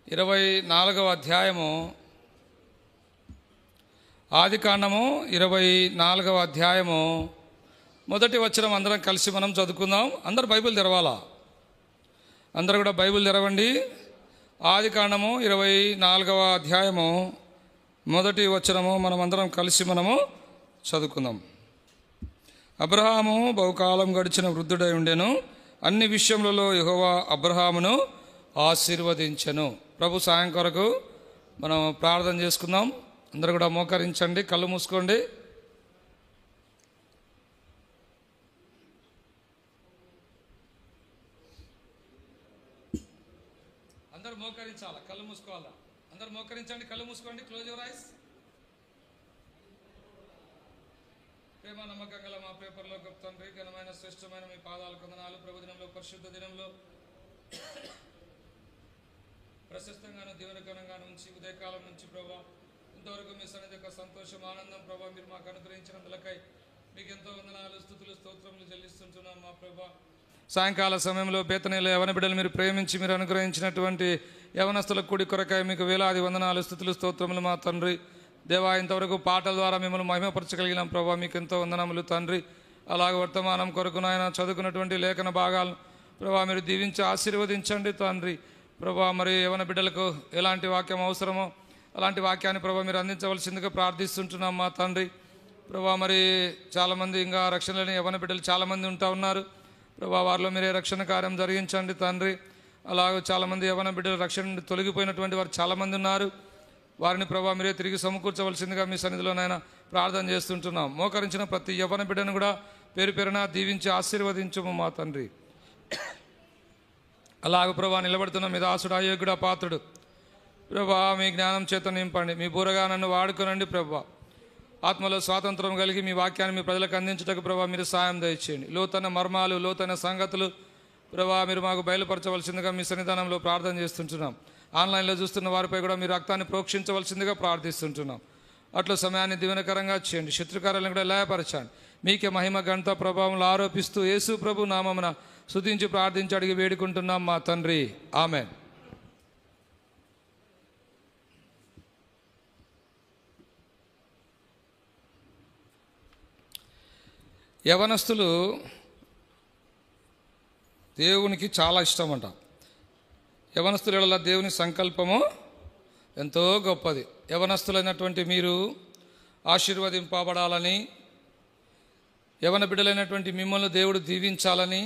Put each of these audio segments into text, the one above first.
24వ అధ్యాయము ఆదికాండము 24వ అధ్యాయము మొదటి వచనం అందరం కలిసి మనం చదువుకుందాం. అందరూ బైబిల్ తెరవాలా? అందరూ కూడా బైబిల్ తెరవండి. ఆదికాండము 24వ అధ్యాయము మొదటి వచనము మనమందరం కలిసి చదువుకుందాం. అబ్రహాము బహుకాలం గడిచిన వృద్ధుడై ఉండెను. అన్ని విషయములలో యెహోవా అబ్రహామును ఆశీర్వదించెను. ప్రభు సాయం కొరకు మనం ప్రార్థన చేసుకుందాం. అందరూ కూడా మోకరించండి, కళ్ళు మూసుకోండి. అందరూ మోకరించాలా? కళ్ళు మూసుకోవాలా? అందరూ మోకరించండి, కళ్ళు మూసుకోండి. Close your eyes. ప్రేమ నమ్మకం గల మా పేపర్లో గొప్ప తండ్రి, ఘనమైన శ్రేష్టమైన మీ పాదాలు కొందనాలు. ప్రభు దినంలో, పరిశుద్ధ దినంలో ప్రశస్తంగాను దీవెనకరంగాను ఉంచి ఉదయకాలం నుంచి ప్రభా ఇంతవరకు మీ సన్నిధి యొక్క సంతోషం, ఆనందం ప్రభా మీరు మాకు అనుగ్రహించినందులకై మీకు ఎంతో వందనాలు, స్తుతులు, స్తోత్రములు చెల్లిస్తుంటున్నాం మా ప్రభా. సాయంకాల సమయంలో బేతనీలో యవన బిడ్డలు మీరు ప్రేమించి మీరు అనుగ్రహించినటువంటి యవనస్తుల కూడి కొరకై మీకు వేలాది వందనాలు, స్తుతులు, స్తోత్రములు మా తండ్రి. దేవా, ఇంతవరకు పాటల ద్వారా మిమ్మల్ని మహిమపరచగలిగినాం ప్రభా, మీకు ఎంతో వందనములు తండ్రి. అలాగే వర్తమానం కొరకు నాయన చదువుకున్నటువంటి లేఖన భాగాలను ప్రభా మీరు దీవించి ఆశీర్వదించండి తండ్రి. ప్రభా మరి యవన బిడ్డలకు ఎలాంటి వాక్యం అవసరమో అలాంటి వాక్యాన్ని ప్రభా మీరు అందించవలసిందిగా ప్రార్థిస్తుంటున్నాం మా తండ్రి. ప్రభా మరి చాలామంది ఇంకా రక్షణ లేని యవన బిడ్డలు చాలామంది ఉంటా ఉన్నారు ప్రభా, వారిలో మీరే రక్షణ కార్యం జరిగించండి తండ్రి. అలాగే చాలామంది యవన బిడ్డలు రక్షణ నుండి తొలగిపోయినటువంటి వారు చాలామంది ఉన్నారు. వారిని ప్రభా మీరే తిరిగి సమకూర్చవలసిందిగా మీ సన్నిధిలోనైనా ప్రార్థన చేస్తుంటున్నాం. మోకరించిన ప్రతి యవన బిడ్డను కూడా పేరు పేరున దీవించి ఆశీర్వదించము మా తండ్రి. అలాగ ప్రభా నిలబడుతున్న మీ దాసుడు అయోగ్యుడ పాత్రుడు ప్రభా, మీ జ్ఞానం చేత నింపండి, మీ బూరగా నన్ను వాడుకోనండి ప్రభా. ఆత్మలో స్వాతంత్రం కలిగి మీ వాక్యాన్ని మీ ప్రజలకు అందించుటకు ప్రభా మీరు సాయం దయచేయండి. లోతైన మర్మాలు, లోతైన సంగతులు ప్రభా మీరు మాకు బయలుపరచవలసిందిగా మీ సన్నిధానంలో ప్రార్థన చేస్తుంటున్నాం. ఆన్లైన్లో చూస్తున్న వారిపై కూడా మీ రక్తాన్ని ప్రోక్షించవలసిందిగా ప్రార్థిస్తుంటున్నాం. అట్లా సమయాన్ని దీవెనకరంగా చేయండి, శత్రుకార్యాలను కూడా లయపరచండి. మీకే మహిమ ఘనత ప్రభావంలో ఆరోపిస్తూ యేసు ప్రభు నామమున స్తుతించి ప్రార్థించి అడిగి వేడుకుంటున్నాం మా తండ్రి, ఆమేన్. యవనస్తులు దేవునికి చాలా ఇష్టం అంట. యవనస్తుల యెడల దేవుని సంకల్పము ఎంతో గొప్పది. యవనస్తులైనటువంటి మీరు ఆశీర్వదింపబడాలని, యవన బిడ్డలైనటువంటి మిమ్మల్ని దేవుడు దీవించాలని,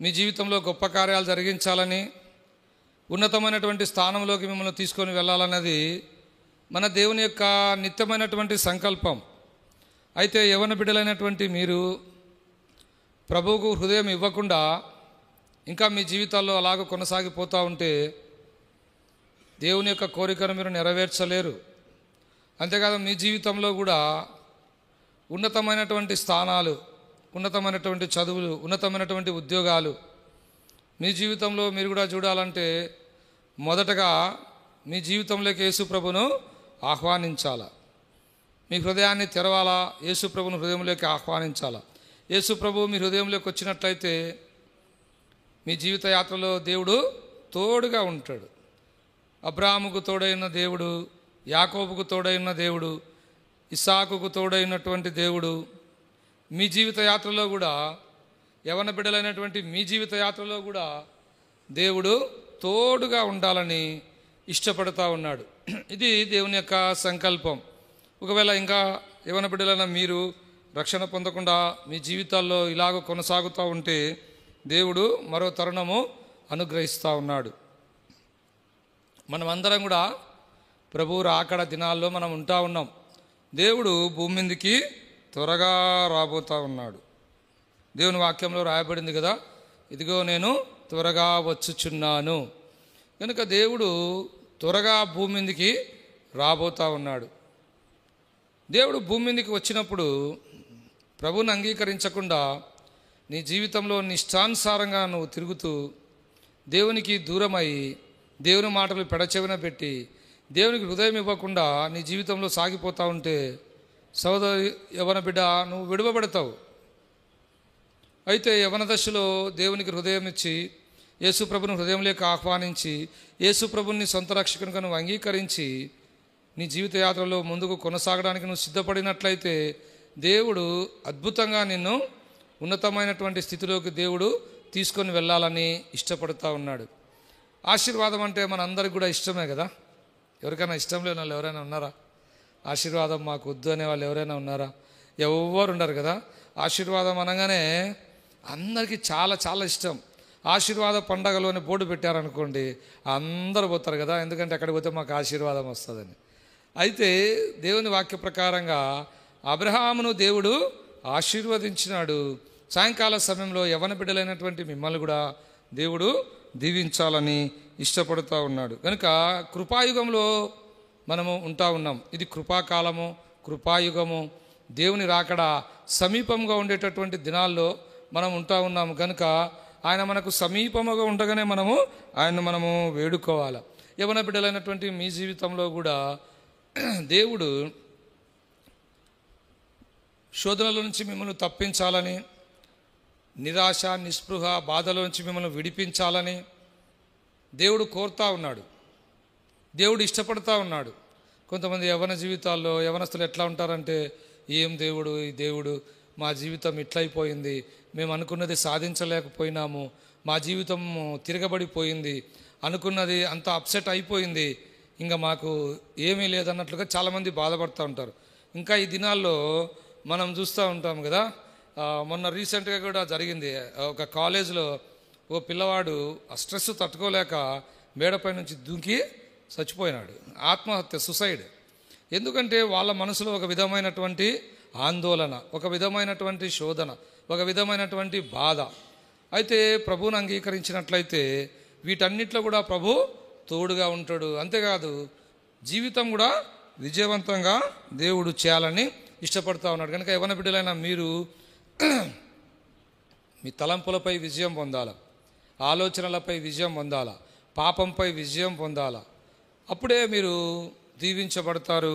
మీ జీవితంలో గొప్ప కార్యాలు జరిగించాలని, ఉన్నతమైనటువంటి స్థానంలోకి మిమ్మల్ని తీసుకొని వెళ్ళాలన్నది మన దేవుని యొక్క నిత్యమైనటువంటి సంకల్పం. అయితే యవన బిడ్డలైనటువంటి మీరు ప్రభువుకు హృదయం ఇవ్వకుండా ఇంకా మీ జీవితాల్లో అలాగ కొనసాగిపోతూ ఉంటే దేవుని యొక్క కోరికను మీరు నెరవేర్చలేరు. అంతేకాదు మీ జీవితంలో కూడా ఉన్నతమైనటువంటి స్థానాలు, ఉన్నతమైనటువంటి చదువులు, ఉన్నతమైనటువంటి ఉద్యోగాలు మీ జీవితంలో మీరు కూడా చూడాలంటే మొదటగా మీ జీవితంలోకి యేసు ప్రభును ఆహ్వానించాలా. మీ హృదయాన్ని తెరవాలా, యేసు ప్రభును హృదయంలోకి ఆహ్వానించాలా. యేసు ప్రభు మీ హృదయంలోకి వచ్చినట్లయితే మీ జీవిత యాత్రలో దేవుడు తోడుగా ఉంటాడు. అబ్రాహాముకు తోడైన దేవుడు, యాకోబుకు తోడైన దేవుడు, ఇస్సాకుకు తోడైనటువంటి దేవుడు మీ జీవిత యాత్రలో కూడా, యవన బిడ్డలైనటువంటి మీ జీవిత యాత్రలో కూడా దేవుడు తోడుగా ఉండాలని ఇష్టపడుతూ ఉన్నాడు. ఇది దేవుని యొక్క సంకల్పం. ఒకవేళ ఇంకా యవన బిడ్డలైన మీరు రక్షణ పొందకుండా మీ జీవితాల్లో ఇలాగ కొనసాగుతూ ఉంటే దేవుడు మరో తరుణము అనుగ్రహిస్తూ ఉన్నాడు. మనమందరం కూడా ప్రభువు రాకడ దినాల్లో మనం ఉంటా ఉన్నాం. దేవుడు భూమి మీదకి త్వరగా రాబోతూ ఉన్నాడు. దేవుని వాక్యంలో రాయబడింది కదా, ఇదిగో నేను త్వరగా వచ్చుచున్నాను. కనుక దేవుడు త్వరగా భూమి మీదకి రాబోతూ ఉన్నాడు. దేవుడు భూమి మీదకి వచ్చినప్పుడు ప్రభువుని అంగీకరించకుండా నీ జీవితంలో నీ ఇష్టానుసారంగా నువ్వు తిరుగుతూ దేవునికి దూరమై దేవుని మాటలు పెడచెవిన పెట్టి దేవునికి హృదయం ఇవ్వకుండా నీ జీవితంలో సాగిపోతూ ఉంటే సోదరి యవన బిడ్డ నువ్వు విడువబడతావు. అయితే యవన దశలో దేవునికి హృదయం ఇచ్చి యేసు ప్రభుని హృదయంలోకి ఆహ్వానించి యేసు ప్రభుని సొంత రక్షకునిగా నువ్వు అంగీకరించి నీ జీవిత యాత్రలో ముందుకు కొనసాగడానికి నువ్వు సిద్ధపడినట్లయితే దేవుడు అద్భుతంగా నిన్ను ఉన్నతమైనటువంటి స్థితిలోకి దేవుడు తీసుకొని వెళ్ళాలని ఇష్టపడుతూ ఉన్నాడు. ఆశీర్వాదం అంటే మనందరికి కూడా ఇష్టమే కదా. ఎవరికైనా ఇష్టం లేని వాళ్ళు ఎవరైనా ఉన్నారా? ఆశీర్వాదం మాకు వద్దు అనే వాళ్ళు ఎవరైనా ఉన్నారా? ఎవరు ఉండరు కదా. ఆశీర్వాదం అనగానే అందరికీ చాలా చాలా ఇష్టం. ఆశీర్వాద పండగలోనే బోర్డు పెట్టారనుకోండి, అందరూ పోతారు కదా, ఎందుకంటే అక్కడికి పోతే మాకు ఆశీర్వాదం వస్తుందని. అయితే దేవుని వాక్య ప్రకారంగా అబ్రహామును దేవుడు ఆశీర్వదించినాడు. సాయంకాల సమయంలో యవ్వన బిడ్డలైనటువంటి మిమ్మల్ని కూడా దేవుడు దీవించాలని ఇష్టపడుతూ ఉన్నాడు. కనుక కృపాయుగంలో మనము ఉంటా ఉన్నాం. ఇది కృపాకాలము, కృపాయుగము, దేవుని రాకడ సమీపంగా ఉండేటటువంటి దినాల్లో మనం ఉంటా ఉన్నాము. కనుక ఆయన మనకు సమీపముగా ఉండగానే మనము వేడుకోవాలి. యవ్వన బిడ్డలైనటువంటి మీ జీవితంలో కూడా దేవుడు శోధనల నుంచి మిమ్మల్ని తప్పించాలని, నిరాశ నిస్పృహ బాధల నుంచి మిమ్మల్ని విడిపించాలని దేవుడు కోరుతా ఉన్నాడు. దేవుడు ఇష్టపడుతూ ఉన్నాడు. కొంతమంది యవ్వన జీవితాల్లో యవ్వనస్తులు ఎట్లా ఉంటారంటే, ఏం దేవుడు, ఈ దేవుడు మా జీవితం ఇట్లయిపోయింది, మేము అనుకున్నది సాధించలేకపోయినాము, మా జీవితం తిరగబడిపోయింది, అనుకున్నది అంత అప్సెట్ అయిపోయింది, ఇంకా మాకు ఏమీ లేదన్నట్లుగా చాలామంది బాధపడుతూ ఉంటారు. ఇంకా ఈ దినాల్లో మనం చూస్తూ ఉంటాం కదా. మొన్న రీసెంట్గా కూడా జరిగింది. ఒక కాలేజీలో ఓ పిల్లవాడు ఆ స్ట్రెస్ తట్టుకోలేక మేడపై నుంచి దూకి చచ్చిపోయినాడు. ఆత్మహత్య, సుసైడ్. ఎందుకంటే వాళ్ళ మనసులో ఒక విధమైనటువంటి ఆందోళన, ఒక విధమైనటువంటి శోధన, ఒక విధమైనటువంటి బాధ. అయితే ప్రభువుని అంగీకరించినట్లయితే వీటన్నిటిలో కూడా ప్రభు తోడుగా ఉంటాడు. అంతేకాదు జీవితం కూడా విజయవంతంగా దేవుడు చేయాలని ఇష్టపడుతూ ఉన్నాడు. కనుక యవ్వన బిడ్డలైన మీరు మీ తలంపులపై విజయం పొందాల, ఆలోచనలపై విజయం పొందాల, పాపంపై విజయం పొందాల. అప్పుడే మీరు దీవించబడతారు,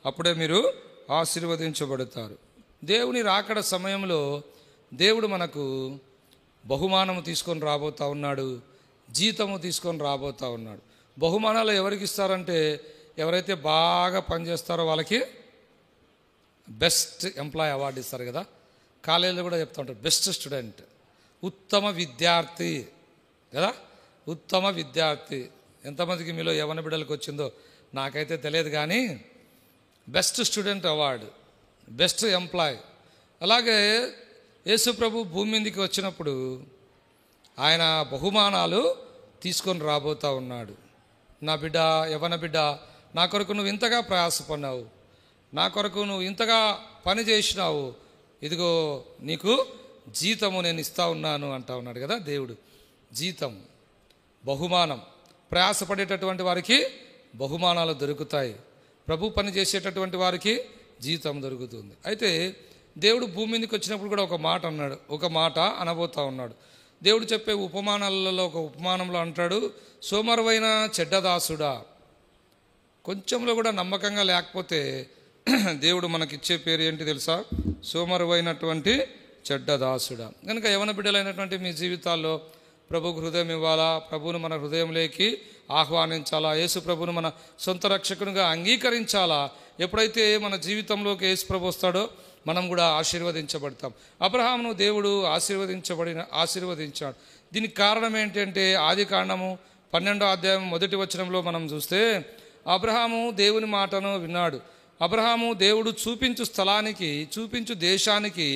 అప్పుడే మీరు ఆశీర్వదించబడతారు. దేవుని రాకడ సమయంలో దేవుడు మనకు బహుమానము తీసుకొని రాబోతూ ఉన్నాడు, జీతము తీసుకొని రాబోతూ ఉన్నాడు. బహుమానాలు ఎవరికి ఇస్తారంటే, ఎవరైతే బాగా పనిచేస్తారో వాళ్ళకి బెస్ట్ ఎంప్లాయ్ అవార్డు ఇస్తారు కదా. కాలేజీలో కూడా చెప్తూ ఉంటారు, బెస్ట్ స్టూడెంట్, ఉత్తమ విద్యార్థి కదా. ఉత్తమ విద్యార్థి ఎంతమందికి మీలో యవ్వన బిడ్డలకు వచ్చిందో నాకైతే తెలియదు, కానీ best student award, best employee. అలాగే యేసు ప్రభు భూమి మీదకి వచ్చినప్పుడు ఆయన బహుమానాలు తీసుకొని రాబోతూ ఉన్నాడు. నా బిడ్డ, యవ్వన బిడ్డ, నా కొరకు నువ్వు ఇంతగా ప్రయాసపడినావు, నా కొరకు నువ్వు ఇంతగా పని చేసినావు, ఇదిగో నీకు జీతము నేను ఇస్తా ఉన్నాను అంటా ఉన్నాడు కదా దేవుడు. జీతం, బహుమానం. ప్రయాసపడేటటువంటి వారికి బహుమానాలు దొరుకుతాయి, ప్రభు పని చేసేటటువంటి వారికి జీతం దొరుకుతుంది. అయితే దేవుడు భూమి మీదకి వచ్చినప్పుడు కూడా ఒక మాట అన్నాడు, ఒక మాట అనబోతా ఉన్నాడు. దేవుడు చెప్పే ఉపమానాలలో ఒక ఉపమానంలో అంటాడు, సోమరువైన చెడ్డదాసుడా. కొంచెంలో కూడా నమ్మకంగా లేకపోతే దేవుడు మనకిచ్చే పేరు ఏంటి తెలుసా? సోమరువైనటువంటి చెడ్డదాసుడా. కనుక యవ్వన బిడ్డలైనటువంటి మీ జీవితాల్లో ప్రభుకు హృదయం ఇవ్వాలా, ప్రభువును మన హృదయంలోకి ఆహ్వానించాలా, యేసు ప్రభువును మన సొంత రక్షకునిగా అంగీకరించాలా. ఎప్పుడైతే మన జీవితంలోకి యేసు ప్రభు వస్తాడో మనం కూడా ఆశీర్వదించబడతాం. అబ్రహామును దేవుడు ఆశీర్వదించాడు. దీనికి కారణం ఏంటంటే ఆది కాండము 12వ అధ్యాయం 1వ వచనంలో మనం చూస్తే, అబ్రహాము దేవుని మాటను విన్నాడు. అబ్రహాము దేవుడు చూపించు స్థలానికి, చూపించు దేశానికి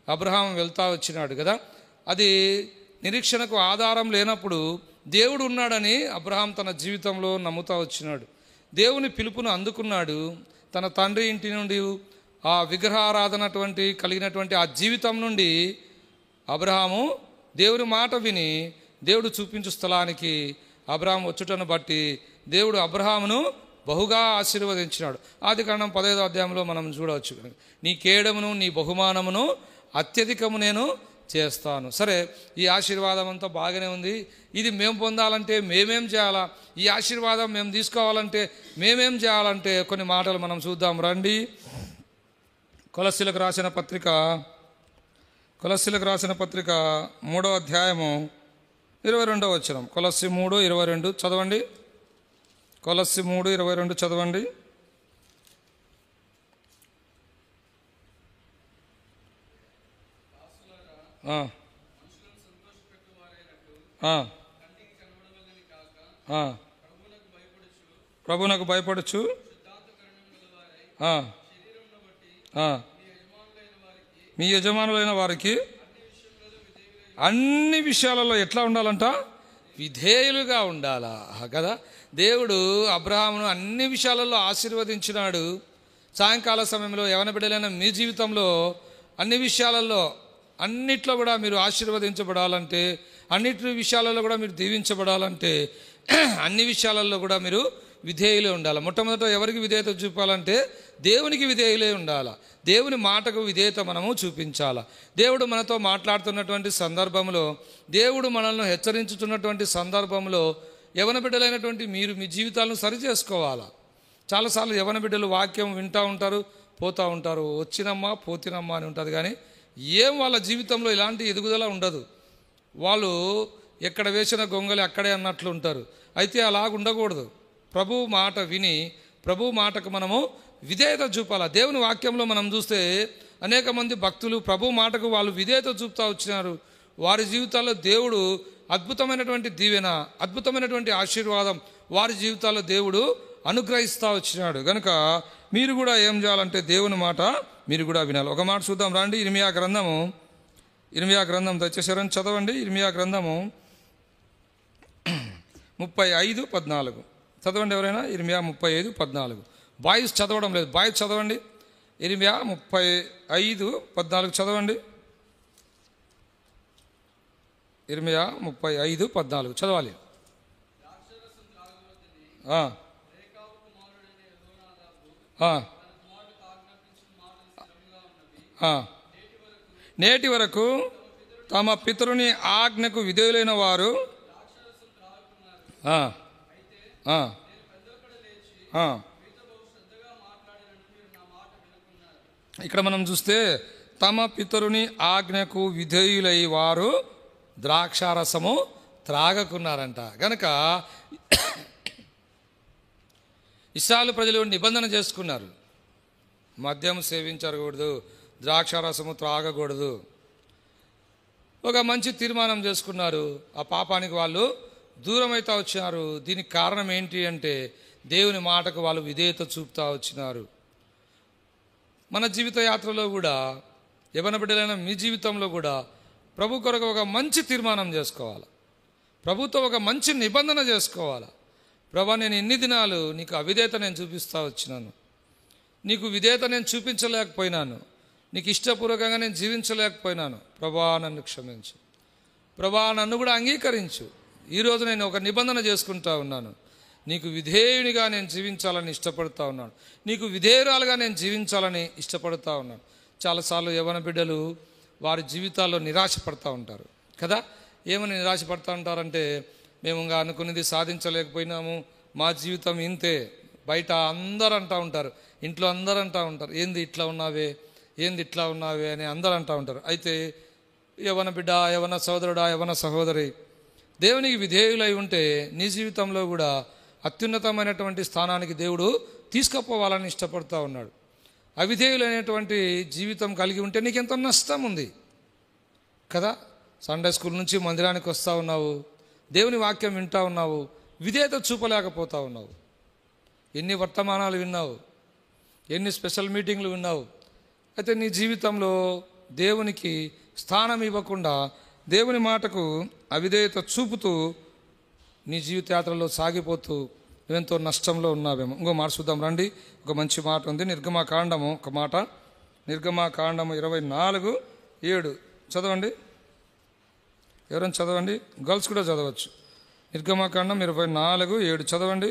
అబ్రహాం వెళ్తా వచ్చినాడు కదా. అది నిరీక్షణకు ఆధారం లేనప్పుడు దేవుడు ఉన్నాడని అబ్రహాం తన జీవితంలో నమ్ముతా వచ్చినాడు. దేవుని పిలుపును అందుకున్నాడు. తన తండ్రి ఇంటి నుండి ఆ విగ్రహారాధనటువంటి కలిగినటువంటి ఆ జీవితం నుండి అబ్రహాము దేవుని మాట విని దేవుడు చూపించు స్థలానికి అబ్రహాం వచ్చుటను బట్టి దేవుడు అబ్రహామును బహుగా ఆశీర్వదించినాడు. ఆది కాండం 15వ అధ్యాయంలో మనం చూడవచ్చు, నీ కేడమును నీ బహుమానమును అత్యధికము నేను చేస్తాను. సరే, ఈ ఆశీర్వాదం అంతా బాగానే ఉంది. ఇది మేము పొందాలంటే మేమేం చేయాలా? ఈ ఆశీర్వాదం మేము తీసుకోవాలంటే మేమేం చేయాలంటే కొన్ని మాటలు మనం చూద్దాం రండి. కొలస్సీలకు రాసిన పత్రిక 3వ అధ్యాయము 22వ వచనం, కొలస్సీ 3:22 చదవండి. కొలస్సీ 3:22 చదవండి. ప్రభువునకు భయపడుచు మీ యజమానులైన వారికి అన్ని విషయాలలో ఎట్లా ఉండాలంట? విధేయులుగా ఉండాలా కదా. దేవుడు అబ్రహామును అన్ని విషయాలలో ఆశీర్వదించినాడు. సాయంకాల సమయంలో యవన బిడ్డలైన మీ జీవితంలో అన్ని విషయాలలో అన్నిట్లో కూడా మీరు ఆశీర్వదించబడాలంటే, అన్నిటి విషయాలలో కూడా మీరు దీవించబడాలంటే, అన్ని విషయాలలో కూడా మీరు విధేయులే ఉండాలి. మొట్టమొదట ఎవరికి విధేయత చూపాలంటే దేవునికి విధేయులే ఉండాలి. దేవుని మాటకు విధేయత మనము చూపించాలి. దేవుడు మనతో మాట్లాడుతున్నటువంటి సందర్భంలో, దేవుడు మనల్ని హెచ్చరించుతున్నటువంటి సందర్భంలో యవన బిడ్డలైనటువంటి మీరు మీ జీవితాలను సరి చేసుకోవాలా. చాలాసార్లు యవన బిడ్డలు వాక్యం వింటూ ఉంటారు, పోతూ ఉంటారు, వచ్చినమ్మా పోతినమ్మా అని ఉంటుంది, కానీ ఏం వాళ్ళ జీవితంలో ఇలాంటి ఎదుగుదల ఉండదు. వాళ్ళు ఎక్కడ వేసిన గొంగలి అక్కడే అన్నట్లు ఉంటారు. అయితే అలాగ ఉండకూడదు. ప్రభువు మాట విని ప్రభువు మాటకు మనము విధేయత చూపాలి. దేవుని వాక్యంలో మనం చూస్తే అనేక మంది భక్తులు ప్రభు మాటకు వాళ్ళు విధేయత చూపుతూ వచ్చినారు. వారి జీవితాల్లో దేవుడు అద్భుతమైనటువంటి దీవెన, అద్భుతమైనటువంటి ఆశీర్వాదం వారి జీవితాల్లో దేవుడు అనుగ్రహిస్తూ వచ్చినాడు. కనుక మీరు కూడా ఏం చేయాలంటే దేవుని మాట మీరు కూడా వినాలి. ఒక మాట చూద్దాం రండి. ఇర్మియా గ్రంథం దయచేసారని చదవండి. ఇర్మియా గ్రంథము 35:14 చదవండి. ఎవరైనా ఇర్మియా 35:14. బాయ్స్ చదవడం లేదు, బాయ్స్ చదవండి. ఇర్మియా 35:14 చదవండి. ఇర్మియా 35:14 చదవాలి. నేటి వరకు తమ పితరుని ఆజ్ఞకు విధేయులైన వారు ఇక్కడ మనం చూస్తే తమ పితరుని ఆజ్ఞకు విధేయులై వారు ద్రాక్షారసము త్రాగకున్నారంట. గనక ఇశ్రాయేలు ప్రజలు నిబంధన చేసుకున్నారు, మద్యం సేవించకూడదు, ద్రాక్షారసము త్రాగకూడదు. ఒక మంచి తీర్మానం చేసుకున్నారు. ఆ పాపానికి వాళ్ళు దూరమైతే వచ్చినారు. దీనికి కారణం ఏంటి అంటే దేవుని మాటకు వాళ్ళు విధేయత చూపుతూ వచ్చినారు. మన జీవిత యాత్రలో కూడా, యవన బిడ్డలైన మీ జీవితంలో కూడా ప్రభు కొరకు ఒక మంచి తీర్మానం చేసుకోవాలి. ప్రభుతో ఒక మంచి నిబంధన చేసుకోవాలి. ప్రభా, నేను ఎన్ని దినాలు నీకు అవిధేయత నేను చూపిస్తూ వచ్చినాను, నీకు విధేయత నేను చూపించలేకపోయినాను, నీకు ఇష్టపూర్వకంగా నేను జీవించలేకపోయినాను. ప్రభా నన్ను క్షమించు, ప్రభా నన్ను కూడా అంగీకరించు. ఈరోజు నేను ఒక నిబంధన చేసుకుంటా ఉన్నాను, నీకు విధేయునిగా నేను జీవించాలని ఇష్టపడుతూ ఉన్నాను, నీకు విధేయురాలుగా నేను జీవించాలని ఇష్టపడుతూ ఉన్నాను. చాలాసార్లు యవన బిడ్డలు వారి జీవితాల్లో నిరాశపడుతూ ఉంటారు కదా. ఏమని నిరాశపడుతూ ఉంటారంటే, మేము ఇంకా అనుకున్నది సాధించలేకపోయినాము, మా జీవితం ఇంతే. బయట అందరూ అంటూ ఉంటారు, ఇంట్లో అందరూ అంటూ ఉంటారు, ఏంది ఇట్లా ఉన్నావే, ఏంది ఇట్లా ఉన్నావే అని అందరూ అంటూ ఉంటారు. అయితే యవన బిడ్డ, యవన సోదరుడా, యవన సహోదరి, దేవునికి విధేయులై ఉంటే నీ జీవితంలో కూడా అత్యున్నతమైనటువంటి స్థానానికి దేవుడు తీసుకుపోవాలని ఇష్టపడుతూ ఉన్నాడు. అవిధేయులైనటువంటి జీవితం కలిగి ఉంటే నీకెంతో నష్టం ఉంది కదా. సండే స్కూల్ నుంచి మందిరానికి వస్తూ ఉన్నావు, దేవుని వాక్యం వింటూ ఉన్నావు, విధేయత చూపలేకపోతూ ఉన్నావు. ఎన్ని వర్తమానాలు విన్నావు, ఎన్ని స్పెషల్ మీటింగ్లు విన్నావు. అయితే నీ జీవితంలో దేవునికి స్థానం ఇవ్వకుండా దేవుని మాటకు అవిధేయత చూపుతూ నీ జీవితయాత్రలో సాగిపోతూ నువ్వెంతో నష్టంలో ఉన్నావేమో. ఇంకో మాట చూద్దాం రండి. ఒక మంచి మాట ఉంది, నిర్గమాకాండము ఒక మాట, నిర్గమాకాండము 24:7 చదవండి. ఎవరైనా చదవండి, గర్ల్స్ కూడా చదవచ్చు. నిర్గమాకాండం 24:7 చదవండి.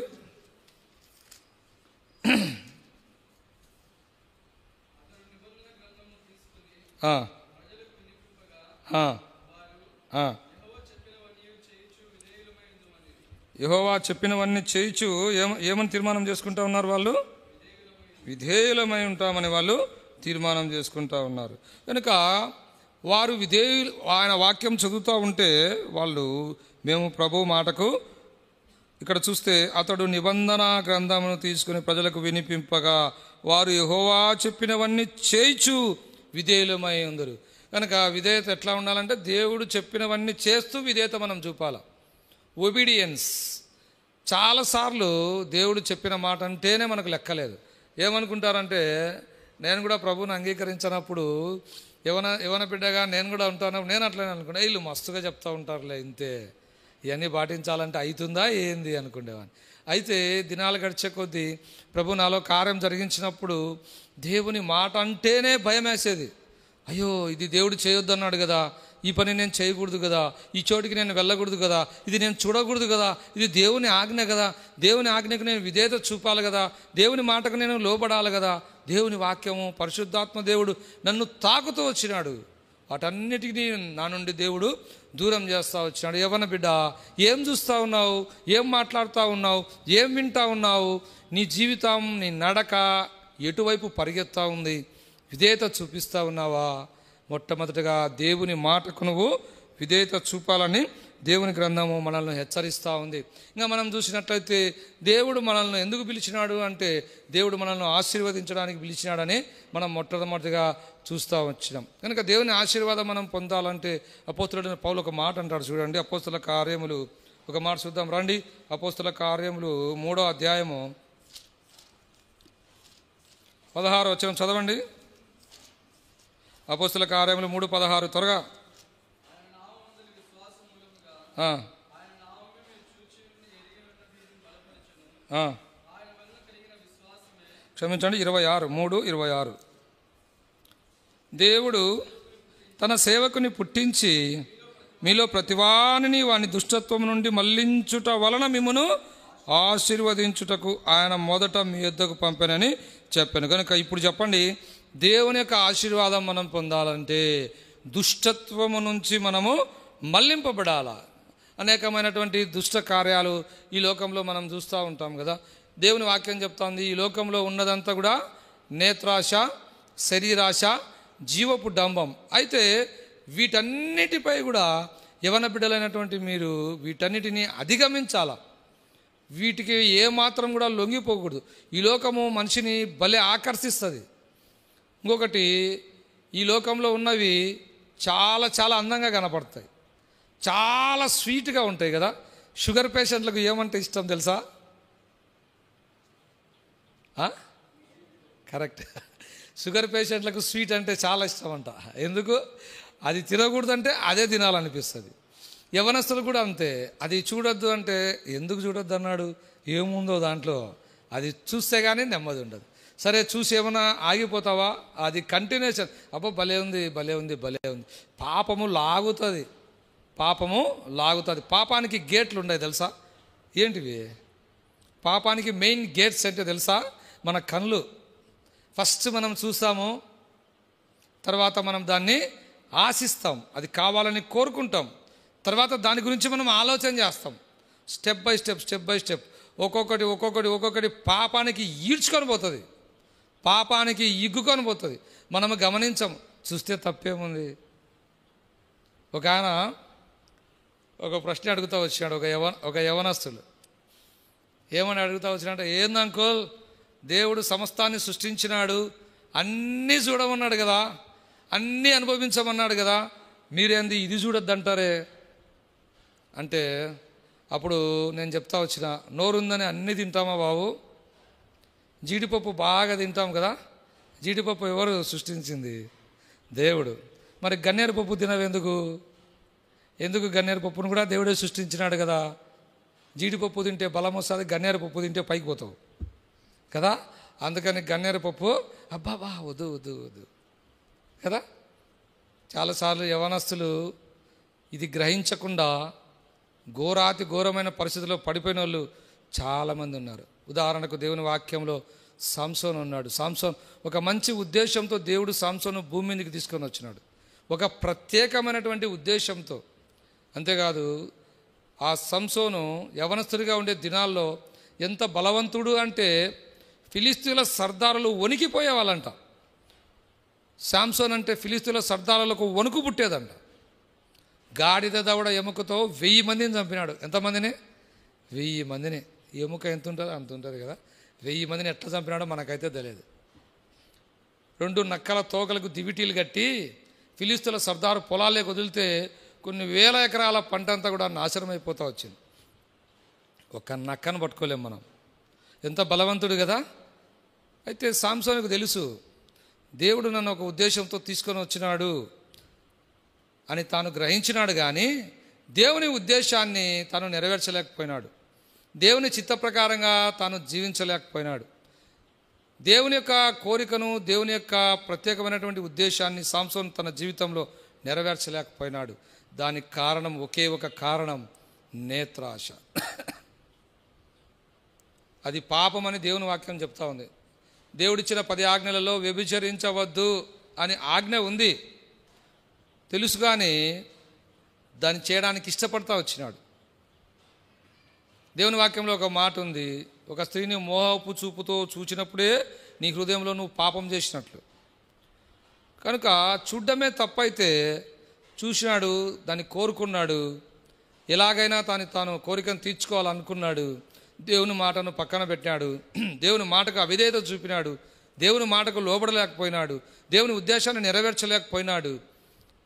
యెహోవా చెప్పినవన్నీ చేయుచు ఏమని తీర్మానం చేసుకుంటా ఉన్నారు వాళ్ళు? విధేయులమై ఉంటామని వాళ్ళు తీర్మానం చేసుకుంటా ఉన్నారు. కనుక వారు విధేయులు, ఆయన వాక్యం చదువుతూ ఉంటే వాళ్ళు మేము ప్రభు మాటకు ఇక్కడ చూస్తే అతడు నిబంధన గ్రంథమును తీసుకుని ప్రజలకు వినిపింపగా వారు యెహోవా చెప్పినవన్నీ చేయిచు విధేయులమై ఉందరు. కనుక విధేయత ఎట్లా ఉండాలంటే దేవుడు చెప్పినవన్నీ చేస్తూ విధేయత మనం చూపాలి. ఒబీడియన్స్. చాలాసార్లు దేవుడు చెప్పిన మాట అంటేనే మనకు లెక్కలేదు. ఏమనుకుంటారంటే నేను కూడా ప్రభువుని అంగీకరించినప్పుడు యవన బిడ్డగా నేను కూడా ఉంటాను, నేను అట్లనే అనుకున్నా, వీళ్ళు మస్తుగా చెప్తూ ఉంటారులే ఇంతే, ఇవన్నీ పాటించాలంటే అవుతుందా ఏంది అనుకునేవాడిని. అయితే దినాలు గడిచే కొద్దీ ప్రభు నాలో కార్యం జరిగించినప్పుడు దేవుని మాట అంటేనే భయం వేసేది. అయ్యో ఇది దేవుడు చేయొద్దు అన్నాడు కదా, ఈ పని నేను చేయకూడదు కదా, ఈ చోటికి నేను వెళ్ళకూడదు కదా, ఇది నేను చూడకూడదు కదా, ఇది దేవుని ఆజ్ఞ కదా, దేవుని ఆజ్ఞకు నేను విధేయత చూపాలి కదా, దేవుని మాటకు నేను లోబడాలి కదా, దేవుని వాక్యము పరిశుద్ధాత్మ దేవుడు నన్ను తాకుతూ వచ్చినాడు, వాటన్నిటికీ నా నుండి దేవుడు దూరం చేస్తూ వచ్చినాడు. యవ్వన బిడ్డ, ఏం చూస్తూ ఉన్నావు, ఏం మాట్లాడుతూ ఉన్నావు, ఏం వింటూ ఉన్నావు, నీ జీవితం నీ నడక ఎటువైపు పరిగెత్తా ఉంది, విధేయత చూపిస్తూ ఉన్నావా? మొట్టమొదటిగా దేవుని మాటకు నువ్వు విధేయత చూపాలని దేవుని గ్రంథము మనల్ని హెచ్చరిస్తూ ఉంది. ఇంకా మనం చూసినట్లయితే దేవుడు మనల్ని ఎందుకు పిలిచినాడు అంటే దేవుడు మనల్ని ఆశీర్వదించడానికి పిలిచినాడని మనం మొట్టమొదటిగా చూస్తూ వచ్చినాం. కనుక దేవుని ఆశీర్వాదం మనం పొందాలంటే అపోస్తలుడైన పౌలు ఒక మాట అంటాడు చూడండి. అపోస్తల కార్యములు ఒక మాట చూద్దాం రండి. అపోస్తల కార్యములు 3వ అధ్యాయము 16వ వచనం చదవండి. అపోస్తల కార్యములు 3:16 త్వరగా. క్షమించండి, 26 3:26. దేవుడు తన సేవకుని పుట్టించి మీలో ప్రతివానిని వాని దుష్టత్వం నుండి మళ్లించుట వలన మిమ్మును ఆశీర్వదించుటకు ఆయన మొదట మీ యొద్దకు పంపానని చెప్పాను. కనుక ఇప్పుడు చెప్పండి, దేవుని యొక్క ఆశీర్వాదం మనం పొందాలంటే దుష్టత్వము నుంచి మనము మళ్లింపబడాలా. అనేకమైనటువంటి దుష్ట కార్యాలు ఈ లోకంలో మనం చూస్తూ ఉంటాం కదా. దేవుని వాక్యం చెప్తోంది, ఈ లోకంలో ఉన్నదంతా కూడా నేత్రాశ, శరీరాశ, జీవపు డంబం. అయితే వీటన్నిటిపై కూడా యవన బిడ్డలైనటువంటి మీరు వీటన్నిటిని అధిగమించాలా. వీటికి ఏమాత్రం కూడా లొంగిపోకూడదు. ఈ లోకము మనిషిని భలే ఆకర్షిస్తుంది. ఇంకొకటి, ఈ లోకంలో ఉన్నవి చాలా చాలా అందంగా కనపడతాయి, చాలా స్వీట్గా ఉంటాయి కదా. షుగర్ పేషెంట్లకు ఏమంటే ఇష్టం తెలుసా? కరెక్ట్, షుగర్ పేషెంట్లకు స్వీట్ అంటే చాలా ఇష్టం అంట. ఎందుకు? అది తినకూడదంటే అదే తినాలనిపిస్తుంది. యవనస్తులు కూడా అంతే, అది చూడొద్దు అంటే ఎందుకు చూడొద్దు అన్నాడు, ఏముందో దాంట్లో, అది చూస్తే కానీ నెమ్మది ఉండదు. సరే చూసి ఏమైనా ఆగిపోతావా? అది కంటిన్యూషన్, అబ్బో భలే ఉంది భలే ఉంది భలే ఉంది. పాపము లాగుతుంది, పాపము లాగుతుంది. పాపానికి గేట్లు ఉన్నాయి తెలుసా? ఏంటివి? పాపానికి మెయిన్ గేట్స్ అంటే తెలుసా? మన కళ్ళు. ఫస్ట్ మనం చూస్తాము, తర్వాత మనం దాన్ని ఆశిస్తాం, అది కావాలని కోరుకుంటాం, తర్వాత దాని గురించి మనం ఆలోచన చేస్తాం. స్టెప్ బై స్టెప్ ఒక్కొక్కటి పాపానికి ఈడ్చుకొని పోతుంది, పాపానికి ఇగ్గుకొని పోతుంది. మనము గమనించం, చూస్తే తప్పేముంది. ఒక ఆయన ఒక ప్రశ్న అడుగుతూ వచ్చాడు, ఒక యవనస్తులు ఏమని అడుగుతూ వచ్చినాడంటే, ఏంది అంకుల్, దేవుడు సమస్తాన్ని సృష్టించినాడు, అన్నీ చూడమన్నాడు కదా, అన్నీ అనుభవించమన్నాడు కదా, మీరేంది ఇది చూడొద్దంటారే అంటే, అప్పుడు నేను చెప్తా వచ్చిన, నోరుందని అన్నీ తింటామా బాబు? జీడిపప్పు బాగా తింటాం కదా, జీడిపప్పు ఎవరు సృష్టించింది? దేవుడు. మరి గన్నేరు పప్పు తినవెందుకు? ఎందుకు? గన్నేరు పప్పును కూడా దేవుడే సృష్టించినాడు కదా. జీడిపప్పు తింటే బలం వస్తుంది, గన్నేరు పప్పు తింటే పైకి పోతావు కదా. అందుకని గన్నేరు పప్పు అబ్బాబా వద్దు వద్దు వద్దు కదా. చాలాసార్లు యవనస్తులు ఇది గ్రహించకుండా ఘోరాతి ఘోరమైన పరిస్థితుల్లో పడిపోయిన వాళ్ళు చాలామంది ఉన్నారు. ఉదాహరణకు దేవుని వాక్యంలో సంసోను ఉన్నాడు. సంసోన్ ఒక మంచి ఉద్దేశంతో దేవుడు సంసోను భూమి మీదకి తీసుకొని వచ్చినాడు, ఒక ప్రత్యేకమైనటువంటి ఉద్దేశంతో. అంతేకాదు, ఆ సంసోను యవనస్తుడిగా ఉండే దినాల్లో ఎంత బలవంతుడు అంటే ఫిలిస్తీన్ల సర్దారులు వణికిపోయేవాళ్ళంట. శాంసోన్ అంటే ఫిలిస్తీన్ల సర్దారులకు వణుకు పుట్టేదంట. గాడిద దవడ ఎముకతో 1000 మందిని చంపినాడు. ఎంతమందిని? 1000 మందిని. ఎముక ఎంత ఉంటుందో అంత ఉంటుంది కదా. 1000 మందిని ఎట్లా చంపినాడో మనకైతే తెలియదు. 2 నక్కల తోకలకు దివిటీలు కట్టి ఫిలిస్తీన్ల సర్దారు పొలాలే వదిలితే కొన్ని వేల ఎకరాల పంట అంతా కూడా నాశనం అయిపోతూ వచ్చింది. ఒక నక్కను పట్టుకోలేం మనం. ఎంత బలవంతుడు కదా. అయితే సాంసోనుకు తెలుసు, దేవుడు నన్ను ఒక ఉద్దేశంతో తీసుకొని వచ్చినాడు అని తాను గ్రహించినాడు. కానీ దేవుని ఉద్దేశాన్ని తాను నెరవేర్చలేకపోయినాడు. దేవుని చిత్త ప్రకారంగా తాను జీవించలేకపోయినాడు. దేవుని యొక్క కోరికను, దేవుని యొక్క ప్రత్యేకమైనటువంటి ఉద్దేశాన్ని సాంసోన్ తన జీవితంలో నెరవేర్చలేకపోయినాడు. దానికి కారణం, ఒకే ఒక కారణం, నేత్రాశ. అది పాపమని దేవుని వాక్యం చెప్తా ఉంది. దేవుడిచ్చిన 10 ఆజ్ఞలలో వ్యభిచరించవద్దు అని ఆజ్ఞ ఉంది, తెలుసు. కానీ దాన్ని చేయడానికి ఇష్టపడతా వచ్చినాడు. దేవుని వాక్యంలో ఒక మాట ఉంది, ఒక స్త్రీని మోహపు చూపుతో చూచినప్పుడే నీ హృదయంలో నువ్వు పాపం చేసినట్లు. కనుక చూడ్డమే తప్పైతే చూసినాడు, దాన్ని కోరుకున్నాడు, ఎలాగైనా తాను కోరికను తీర్చుకోవాలనుకున్నాడు. దేవుని మాటను పక్కన పెట్టాడు, దేవుని మాటకు అవిధేయత చూపినాడు, దేవుని మాటకు లోబడలేకపోయినాడు, దేవుని ఉద్దేశాన్ని నెరవేర్చలేకపోయినాడు.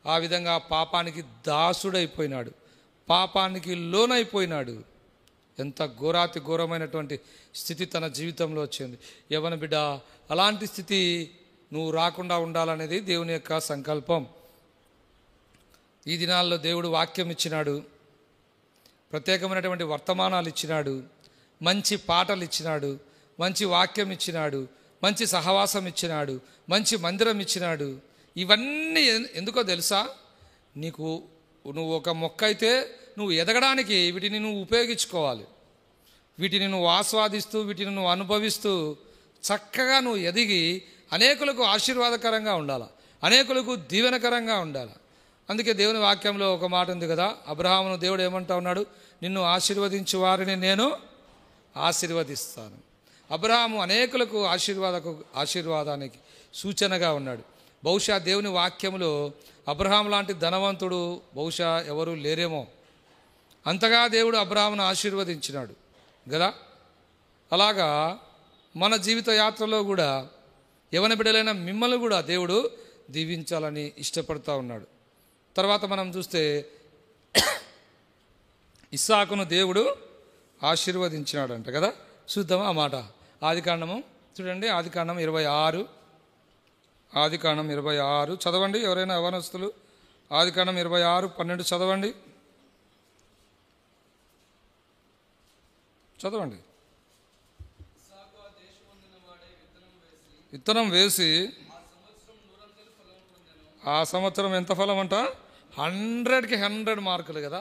ఆ విధంగా పాపానికి దాసుడైపోయినాడు, పాపానికి లోనైపోయినాడు. ఎంత ఘోరాతి ఘోరమైనటువంటి స్థితి తన జీవితంలో వచ్చింది. యవ్వన బిడ్డ, అలాంటి స్థితి నువ్వు రాకుండా ఉండాలనేది దేవుని యొక్క సంకల్పం. ఈ దినాల్లో దేవుడు వాక్యం ఇచ్చినాడు, ప్రత్యేకమైనటువంటి వర్తమానాలు ఇచ్చినాడు, మంచి పాటలు ఇచ్చినాడు, మంచి వాక్యం ఇచ్చినాడు, మంచి సహవాసం ఇచ్చినాడు, మంచి మందిరం ఇచ్చినాడు. ఇవన్నీ ఎందుకో తెలుసా? నువ్వు ఒక మొక్క అయితే నువ్వు ఎదగడానికి వీటిని నువ్వు ఉపయోగించుకోవాలి. వీటిని నువ్వు ఆస్వాదిస్తూ, వీటిని నువ్వు అనుభవిస్తూ చక్కగా నువ్వు ఎదిగి అనేకులకు ఆశీర్వాదకరంగా ఉండాలి, అనేకులకు దీవెనకరంగా ఉండాలి. అందుకే దేవుని వాక్యంలో ఒక మాట ఉంది కదా, అబ్రహామును దేవుడు ఏమంటా ఉన్నాడు? నిన్ను ఆశీర్వదించు వారిని నేను ఆశీర్వదిస్తాను. అబ్రహాము అనేకులకు ఆశీర్వాదానికి సూచనగా ఉన్నాడు. బహుశా దేవుని వాక్యంలో అబ్రహాం లాంటి ధనవంతుడు బహుశా ఎవరూ లేరేమో. అంతగా దేవుడు అబ్రహామును ఆశీర్వదించినాడు కదా. అలాగా మన జీవిత యాత్రలో కూడా యవ్వన బిడ్డలైన మిమ్మల్ని కూడా దేవుడు దీవించాలని ఇష్టపడతా ఉన్నాడు. తర్వాత మనం చూస్తే ఇస్సాకును దేవుడు ఆశీర్వదించినాడంట కదా. చూద్దాం ఆ మాట. ఆదికాండము చూడండి, ఆదికాండం 26, ఆదికాండం 26 చదవండి. ఎవరైనా యవ్వనస్తులు ఆదికాండం 26:12 చదవండి. చదవండి. విత్తనం వేసి ఆ సంవత్సరం ఎంత ఫలం అంట? 100కి 100 మార్కులు కదా.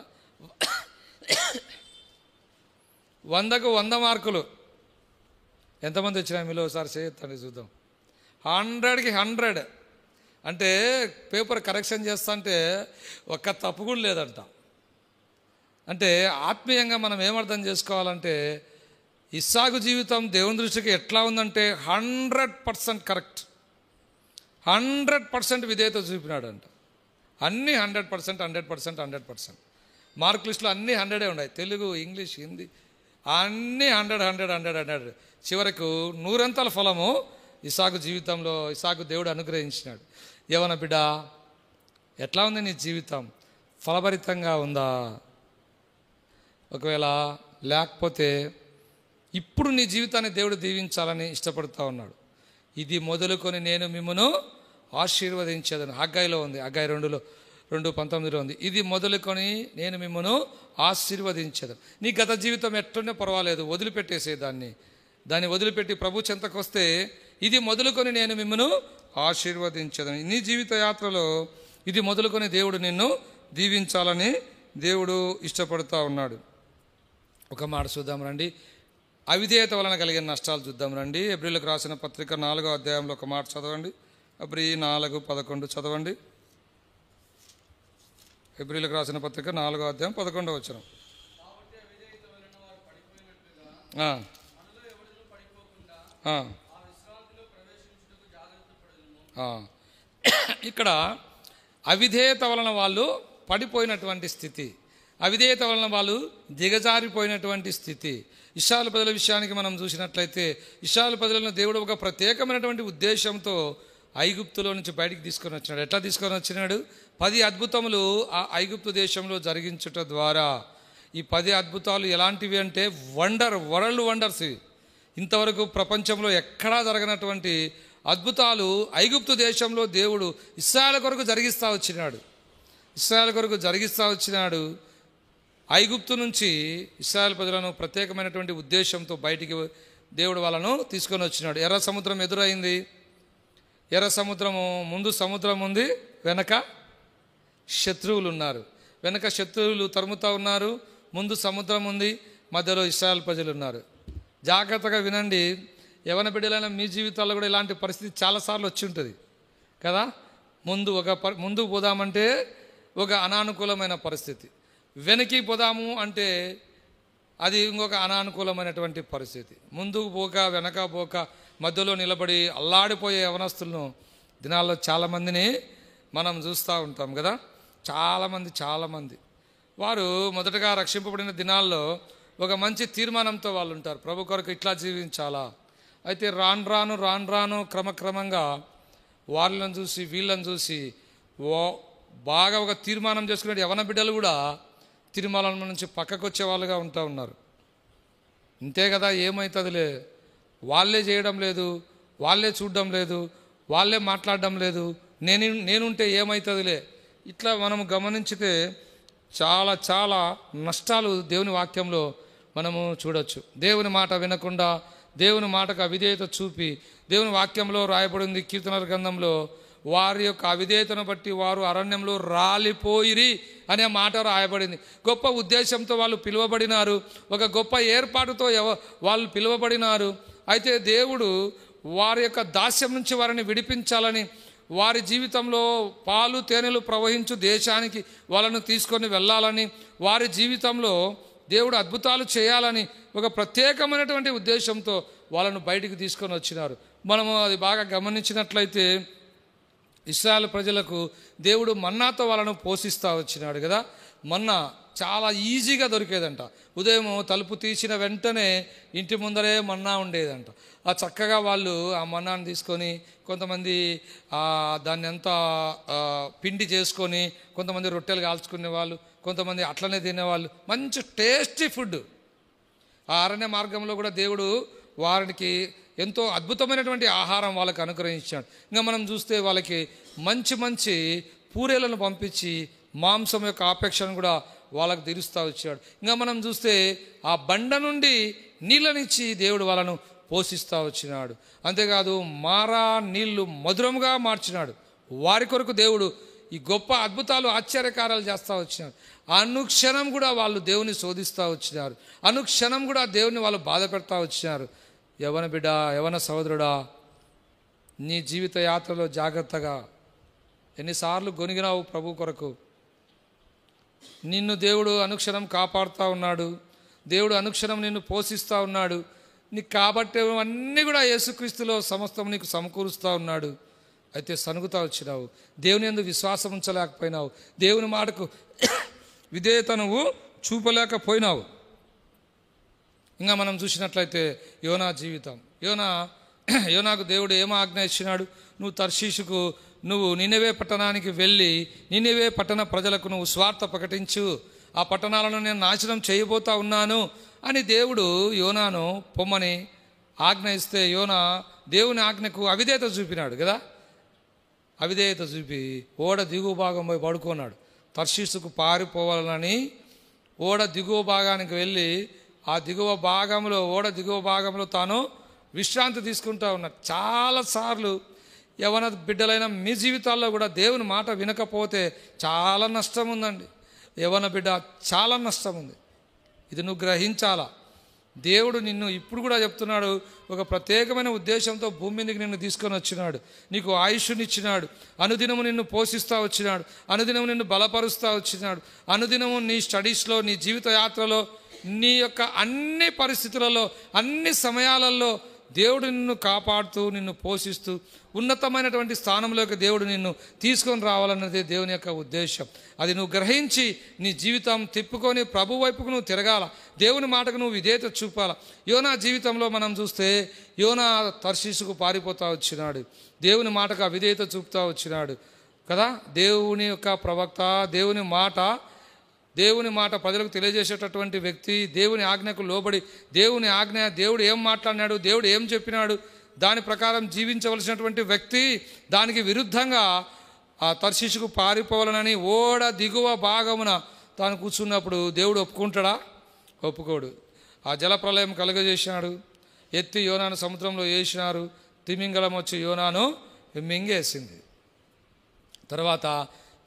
100కు 100 మార్కులు. ఎంతమంది వచ్చినాయి మీలో? ఒకసారి చేయొద్దండి చూద్దాం. 100కి 100 అంటే పేపర్ కరెక్షన్ చేస్తా అంటే ఒక్క తప్పు కూడా లేదంట. అంటే ఆత్మీయంగా మనం ఏమర్థం చేసుకోవాలంటే ఇస్సాకు జీవితం దేవుని దృష్టికి ఎట్లా ఉందంటే 100% కరెక్ట్, 100% విధేయత చూపినాడంట. అన్నీ 100%. మార్క్ లిస్టులో అన్నీ 100 ఉన్నాయి. తెలుగు, ఇంగ్లీష్, హిందీ అన్నీ 100. చివరకు 100 ఫలము ఇస్సాకు జీవితంలో ఇస్సాకు దేవుడు అనుగ్రహించినాడు. యవ్వన బిడ్డ, ఎట్లా ఉంది నీ జీవితం? ఫలభరితంగా ఉందా? ఒకవేళ లేకపోతే ఇప్పుడు నీ జీవితాన్ని దేవుడు దీవించాలని ఇష్టపడుతూ ఉన్నాడు. ఇది మొదలుకొని నేను మిమ్మను ఆశీర్వదించేదను. హగ్గైలో ఉంది, హగ్గై 2:19 ఉంది. ఇది మొదలుకొని నేను మిమ్మను ఆశీర్వదించేదను. నీ గత జీవితం ఎట్లున్నా పర్వాలేదు, దాన్ని వదిలిపెట్టి ప్రభు చెంతకు వస్తే ఇది మొదలుకొని నేను మిమ్మను ఆశీర్వదించేదను. నీ జీవిత యాత్రలో ఇది మొదలుకొని దేవుడు నిన్ను దీవించాలని దేవుడు ఇష్టపడుతూ ఉన్నాడు. ఒక మాట చూద్దాం రండి. అవిధేయత వలన కలిగిన నష్టాలు చూద్దాం రండి. ఎబ్రీలకు రాసిన పత్రిక 4వ అధ్యాయంలో ఒక మాట చదవండి. ఎబ్రీ 4:11 చదవండి. ఎబ్రీలకు రాసిన పత్రిక 4వ అధ్యాయం 11వ వచనం. ఇక్కడ అవిధేయత వలన వాళ్ళు పడిపోయినటువంటి స్థితి, అవిధేయత వలన వాళ్ళు దిగజారిపోయినటువంటి స్థితి. ఇశ్రాయేలు ప్రజల విషయానికి మనం చూసినట్లయితే ఇశ్రాయేలు ప్రజలను దేవుడు ఒక ప్రత్యేకమైనటువంటి ఉద్దేశంతో ఐగుప్తులో నుంచి బయటికి తీసుకొని వచ్చినాడు. ఎట్లా తీసుకొని వచ్చినాడు? 10 అద్భుతములు ఆ ఐగుప్తు దేశంలో జరిగించుట ద్వారా. ఈ 10 అద్భుతాలు ఎలాంటివి అంటే వరల్డ్ వండర్స్. ఇంతవరకు ప్రపంచంలో ఎక్కడా జరగనటువంటి అద్భుతాలు ఐగుప్తు దేశంలో దేవుడు ఇశ్రాయేలు కొరకు జరిగిస్తూ వచ్చినాడు. ఐగుప్తు నుంచి ఇశ్రాయేలు ప్రజలను ప్రత్యేకమైనటువంటి ఉద్దేశంతో బయటికి దేవుడు వాళ్ళను తీసుకొని వచ్చినాడు. ఎర్ర సముద్రం ఎదురైంది. ఎర్ర సముద్రము ముందు సముద్రం ఉంది, వెనక శత్రువులు ఉన్నారు. వెనక శత్రువులు తరుముతూ ఉన్నారు, ముందు సముద్రం ఉంది, మధ్యలో ఇశ్రాయేలు ప్రజలు ఉన్నారు. జాగ్రత్తగా వినండి. యవన బిడ్డలైన మీ జీవితాల్లో కూడా ఇలాంటి పరిస్థితి చాలాసార్లు వచ్చి ఉంటుంది కదా. ముందుకు పోదామంటే ఒక అనానుకూలమైన పరిస్థితి, వెనక్కి పోదాము అంటే అది ఇంకొక అనానుకూలమైనటువంటి పరిస్థితి. ముందుకు పోక వెనక పోక మధ్యలో నిలబడి అల్లాడిపోయే యవనస్తులను దినాల్లో చాలామందిని మనం చూస్తూ ఉంటాం కదా. చాలామంది వారు మొదటగా రక్షింపబడిన దినాల్లో ఒక మంచి తీర్మానంతో వాళ్ళు ఉంటారు, ప్రభు కొరకు ఇట్లా జీవించాలా. అయితే రాను క్రమక్రమంగా వాళ్ళని చూసి వీళ్ళని చూసి బాగా ఒక తీర్మానం చేసుకునే యవన బిడ్డలు కూడా తీర్మానం నుంచి పక్కకు వచ్చే వాళ్ళుగా ఉంటూ ఉన్నారు. ఇంతే కదా, ఏమవుతుందిలే, వాళ్ళే చేయడం లేదు, వాళ్ళే చూడడం లేదు, వాళ్ళే మాట్లాడడం లేదు, నేనుంటే ఏమవుతుందిలే. ఇట్లా మనం గమనించితే చాలా నష్టాలు దేవుని వాక్యంలో మనము చూడొచ్చు. దేవుని మాట వినకుండా, దేవుని మాటకు అవిధేయత చూపి, దేవుని వాక్యంలో రాయబడింది కీర్తనల గ్రంథంలో, వారి యొక్క అవిధేయతను బట్టి వారు అరణ్యంలో రాలిపోయిరి అనే మాట రాయబడింది. గొప్ప ఉద్దేశంతో వాళ్ళు పిలువబడినారు, ఒక గొప్ప ఏర్పాటుతో వాళ్ళు పిలువబడినారు. అయితే దేవుడు వారి యొక్క దాస్యం నుంచి వారిని విడిపించాలని, వారి జీవితంలో పాలు తేనెలు ప్రవహించు దేశానికి వాళ్ళను తీసుకొని వెళ్ళాలని, వారి జీవితంలో దేవుడు అద్భుతాలు చేయాలని ఒక ప్రత్యేకమైనటువంటి ఉద్దేశంతో వాళ్ళను బయటికి తీసుకొని వచ్చినారు. మనము అది బాగా గమనించినట్లయితే ఇశ్రాయేలు ప్రజలకు దేవుడు మన్నాతో వాళ్ళను పోషిస్తూ వచ్చినాడు కదా. మన్నా చాలా ఈజీగా దొరికేదంట. ఉదయం తలుపు తీసిన వెంటనే ఇంటి ముందరే మన్నా ఉండేదంట. ఆ చక్కగా వాళ్ళు ఆ మన్నాను తీసుకొని కొంతమంది దాన్ని అంతా పిండి చేసుకొని, కొంతమంది రొట్టెలు కాల్చుకునే వాళ్ళు, కొంతమంది అట్లనే తినేవాళ్ళు. మంచి టేస్టీ ఫుడ్. ఆ అరణ్య మార్గంలో కూడా దేవుడు వారికి ఎంతో అద్భుతమైనటువంటి ఆహారం వాళ్ళకి అనుగ్రహించాడు. ఇంకా మనం చూస్తే వాళ్ళకి మంచి పూరేలను పంపించి మాంసం యొక్క ఆపేక్షను కూడా వాళ్ళకు తీరుస్తూ వచ్చాడు. ఇంకా మనం చూస్తే ఆ బండ నుండి నీళ్ళనిచ్చి దేవుడు వాళ్ళను పోషిస్తూ వచ్చినాడు. అంతేకాదు మారా నీళ్లు మధురముగా మార్చినాడు. వారి కొరకు దేవుడు ఈ గొప్ప అద్భుతాలు ఆశ్చర్యకారాలు చేస్తూ వచ్చినారు. అనుక్షణం కూడా వాళ్ళు దేవుని శోధిస్తూ వచ్చినారు, అనుక్షణం కూడా దేవుని వాళ్ళు బాధ పెడతా వచ్చినారు. యవన బిడ్డ, యవన సహోదరుడా, నీ జీవిత యాత్రలో జాగ్రత్తగా ఎన్నిసార్లు గొనిగినావు ప్రభు కొరకు. నిన్ను దేవుడు అనుక్షణం కాపాడుతూ ఉన్నాడు, దేవుడు అనుక్షణం నిన్ను పోషిస్తూ ఉన్నాడు. నీకు కాబట్టేవన్నీ కూడా యేసుక్రీస్తులో సమస్తం నీకు సమకూరుస్తూ ఉన్నాడు. అయితే సనుగుతా వచ్చినావు, దేవుని యందు విశ్వాసం ఉంచలేకపోయినావు, దేవుని మాటకు విధేయత నువ్వు చూపలేకపోయినావు. ఇంకా మనం చూసినట్లయితే యోనా జీవితం, యోనాకు దేవుడు ఏం ఆజ్ఞ ఇచ్చినాడు? నువ్వు తర్షీషుకు, నువ్వు నినెవే పట్టణానికి వెళ్ళి నినెవే పట్టణ ప్రజలకు నువ్వు స్వార్థ ప్రకటించు, ఆ పట్టణాలను నేను నాశనం చేయబోతా ఉన్నాను అని దేవుడు యోనాను పొమ్మని ఆజ్ఞ ఇస్తే, యోనా దేవుని ఆజ్ఞకు అవిధేయత చూపినాడు కదా. అవిధేయత చూపి ఓడ దిగువ భాగం పోయి పడుకున్నాడు. తర్షీషుకు పారిపోవాలని ఓడ దిగువ భాగానికి వెళ్ళి ఆ ఓడ దిగువ భాగంలో తాను విశ్రాంతి తీసుకుంటూ ఉన్నాడు. చాలాసార్లు యవన బిడ్డలైన మీ జీవితాల్లో కూడా దేవుని మాట వినకపోతే చాలా నష్టం ఉందండి. యవన బిడ్డ, చాలా నష్టం ఉంది. ఇది నువ్వు గ్రహించాలా. దేవుడు నిన్ను ఇప్పుడు కూడా చెప్తున్నాడు, ఒక ప్రత్యేకమైన ఉద్దేశంతో భూమి మీదకి నిన్ను తీసుకొని వచ్చినాడు, నీకు ఆయుష్నిచ్చినాడు, అనుదినము నిన్ను పోషిస్తూ వచ్చినాడు, అనుదినము నిన్ను బలపరుస్తూ వచ్చినాడు, అనుదినము నీ స్టడీస్లో, నీ జీవిత యాత్రలో, నీ యొక్క అన్ని పరిస్థితులలో, అన్ని సమయాలలో దేవుడు నిన్ను కాపాడుతూ నిన్ను పోషిస్తూ ఉన్నతమైనటువంటి స్థానంలోకి దేవుడు నిన్ను తీసుకొని రావాలన్నదే దేవుని యొక్క ఉద్దేశం. అది నువ్వు గ్రహించి నీ జీవితం తిప్పుకొని ప్రభు వైపుకు నువ్వు తిరగాల, దేవుని మాటకు నువ్వు విధేయత చూపాల. యోనా జీవితంలో మనం చూస్తే యోనా తర్షీషుకు పారిపోతా వచ్చినాడు, దేవుని మాటకు అవిధేయత చూపుతా వచ్చినాడు కదా. దేవుని యొక్క ప్రవక్త, దేవుని మాట ప్రజలకు తెలియజేసేటటువంటి వ్యక్తి, దేవుని ఆజ్ఞకు లోబడి దేవుడు ఏం మాట్లాడినాడు, దేవుడు ఏం చెప్పినాడు దాని ప్రకారం జీవించవలసినటువంటి వ్యక్తి దానికి విరుద్ధంగా ఆ తర్షీషుకు పారిపోవాలనని ఓడ దిగువ భాగమున తాను కూర్చున్నప్పుడు దేవుడు ఒప్పుకుంటాడా? ఒప్పుకోడు. ఆ జలప్రలయం కలుగజేసినాడు, ఎత్తి యోనాను సముద్రంలో వేసినారు, తిమింగలం వచ్చి యోనాను మింగేసింది. తర్వాత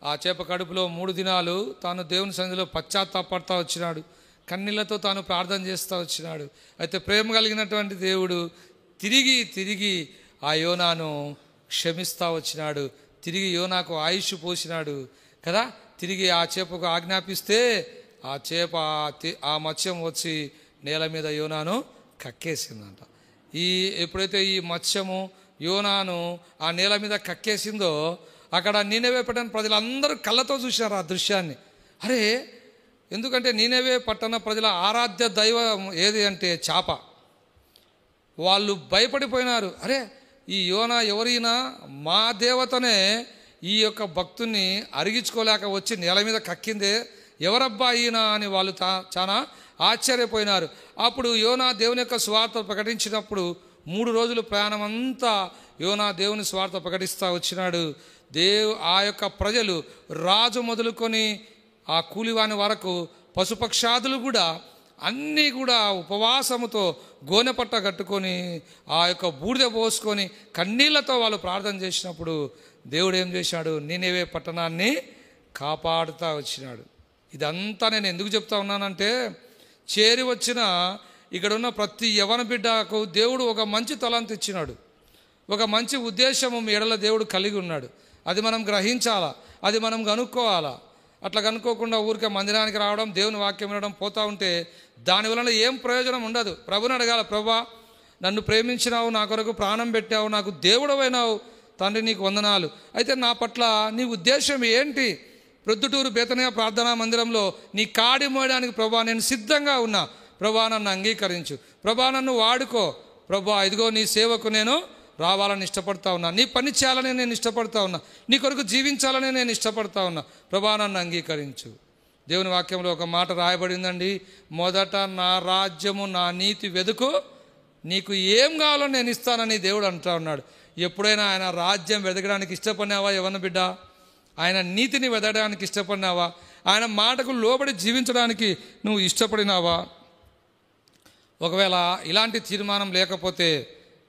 ఆ చేప కడుపులో 3 దినాలు తాను దేవుని సన్నిధిలో పశ్చాత్తాపడతా వచ్చినాడు, కన్నీళ్లతో తాను ప్రార్థన చేస్తూ వచ్చినాడు. అయితే ప్రేమ కలిగినటువంటి దేవుడు తిరిగి ఆ యోనాను క్షమిస్తూ వచ్చినాడు, తిరిగి యోనాకు ఆయుష్ పోసినాడు కదా. తిరిగి ఆ చేపకు ఆజ్ఞాపిస్తే ఆ చేప ఆ మత్స్యం వచ్చి నేల మీద యోనాను కక్కేసిందంట. ఎప్పుడైతే ఈ మత్స్యము యోనాను ఆ నేల మీద కక్కేసిందో అక్కడ నీనెవే పట్టణ ప్రజలందరూ కళ్ళతో చూశారు ఆ దృశ్యాన్ని. అరే, ఎందుకంటే నీనెవే పట్టణ ప్రజల ఆరాధ్య దైవం ఏది అంటే చేప. వాళ్ళు భయపడిపోయినారు. అరే, ఈ యోనా ఎవరైనా మా దేవతనే ఈ యొక్క భక్తుని అరిగించుకోలేక వచ్చి నేల మీద కక్కిందే, ఎవరబ్బా ఈయన అని వాళ్ళు చాలా ఆశ్చర్యపోయినారు. అప్పుడు యోనా దేవుని యొక్క స్వార్థ ప్రకటించినప్పుడు 3 రోజులు ప్రయాణం అంతా యోనా దేవుని స్వార్థ ప్రకటిస్తూ వచ్చినాడు. ఆ యొక్క ప్రజలు రాజు మొదలుకొని ఆ కూలివాని వరకు పశుపక్షాదులు కూడా అన్నీ కూడా ఉపవాసముతో గోనెపట్ట కట్టుకొని ఆ యొక్క బూడిద పోసుకొని కన్నీళ్లతో వాళ్ళు ప్రార్థన చేసినప్పుడు దేవుడు ఏం చేశాడు? నీనెవే పట్టణాన్ని కాపాడుతూ వచ్చినాడు. ఇదంతా నేను ఎందుకు చెప్తా ఉన్నానంటే, చేరి వచ్చిన ఇక్కడున్న ప్రతి యవన బిడ్డకు దేవుడు ఒక మంచి తలంతు ఇచ్చినాడు, ఒక మంచి ఉద్దేశము మీ ఎడల దేవుడు కలిగి ఉన్నాడు. అది మనం గ్రహించాలా, అది మనం కనుక్కోవాలా. అట్లా కనుక్కోకుండా ఊరికే మందిరానికి రావడం, దేవుని వాక్యం వినడం పోతూ ఉంటే దానివలన ఏం ప్రయోజనం ఉండదు. ప్రభుని అడగాల, ప్రభా నన్ను ప్రేమించినావు, నా కొరకు ప్రాణం పెట్టావు, నాకు దేవుడవైనావు తండ్రి, నీకు వందనాలు. అయితే నా పట్ల నీ ఉద్దేశం ఏంటి? ప్రొద్దుటూరు బేతనీయ ప్రార్థనా మందిరంలో నీ కాడి మోయడానికి ప్రభా నేను సిద్ధంగా ఉన్నా, ప్రభా నన్ను అంగీకరించు, ప్రభా నన్ను వాడుకో, ప్రభా ఇదిగో నీ సేవకు నేను రావాలని ఇష్టపడతా ఉన్నా, నీ పని చేయాలని నేను ఇష్టపడతా ఉన్నా, నీ కొరకు జీవించాలని నేను ఇష్టపడతా ఉన్నా, ప్రభా నన్ను అంగీకరించు. దేవుని వాక్యంలో ఒక మాట రాయబడిందండి, మొదట నా రాజ్యము నా నీతి వెదుకు, నీకు ఏం కావాలో నేను ఇస్తానని దేవుడు అంటా ఉన్నాడు. ఎప్పుడైనా ఆయన రాజ్యం వెదకడానికి ఇష్టపడినావా యవ్వన బిడ్డ? ఆయన నీతిని వెదకడానికి ఇష్టపడినావా? ఆయన మాటకు లోబడి జీవించడానికి నువ్వు ఇష్టపడినావా? ఒకవేళ ఇలాంటి తీర్మానం లేకపోతే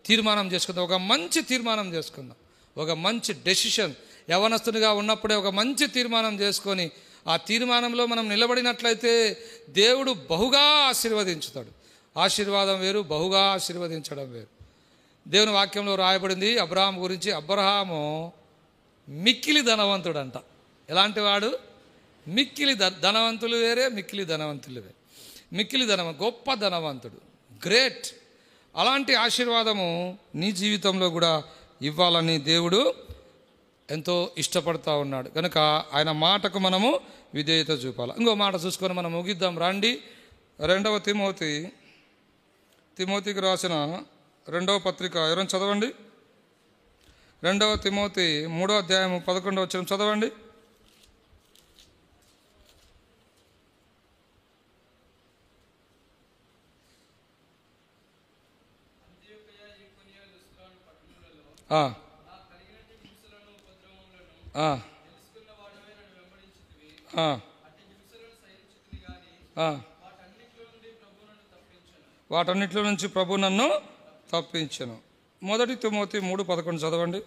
తీర్మానం చేసుకుందాం, ఒక మంచి తీర్మానం చేసుకుందాం, ఒక మంచి డెసిషన్. యవనస్తునిగా ఉన్నప్పుడే ఒక మంచి తీర్మానం చేసుకొని ఆ తీర్మానంలో మనం నిలబడినట్లయితే దేవుడు బహుగా ఆశీర్వదించుతాడు. ఆశీర్వాదం వేరు, బహుగా ఆశీర్వదించడం వేరు. దేవుని వాక్యంలో రాయబడింది అబ్రహాము గురించి, అబ్రహాము మిక్కిలి ధనవంతుడంట. ఎలాంటి వాడు? మిక్కిలి ధనవంతులు వేరే, మిక్కిలి ధనవంతులు వేరే. మిక్కిలి గొప్ప ధనవంతుడు, గ్రేట్. అలాంటి ఆశీర్వాదము నీ జీవితంలో కూడా ఇవ్వాలని దేవుడు ఎంతో ఇష్టపడతా ఉన్నాడు. కనుక ఆయన మాటకు మనము విధేయత చూపాలి. ఇంకో మాట చూసుకొని మనం ముగిద్దాం రండి. 2వ తిమోతికి రాసిన 2వ పత్రిక ఎవరైనా చదవండి. 2వ తిమోతి 3వ అధ్యాయం 11వ వచనం చదవండి. వాటన్నిటిలో నుంచి ప్రభు నన్ను తప్పించను. 1 తిమోతి 3:11 చదవండి.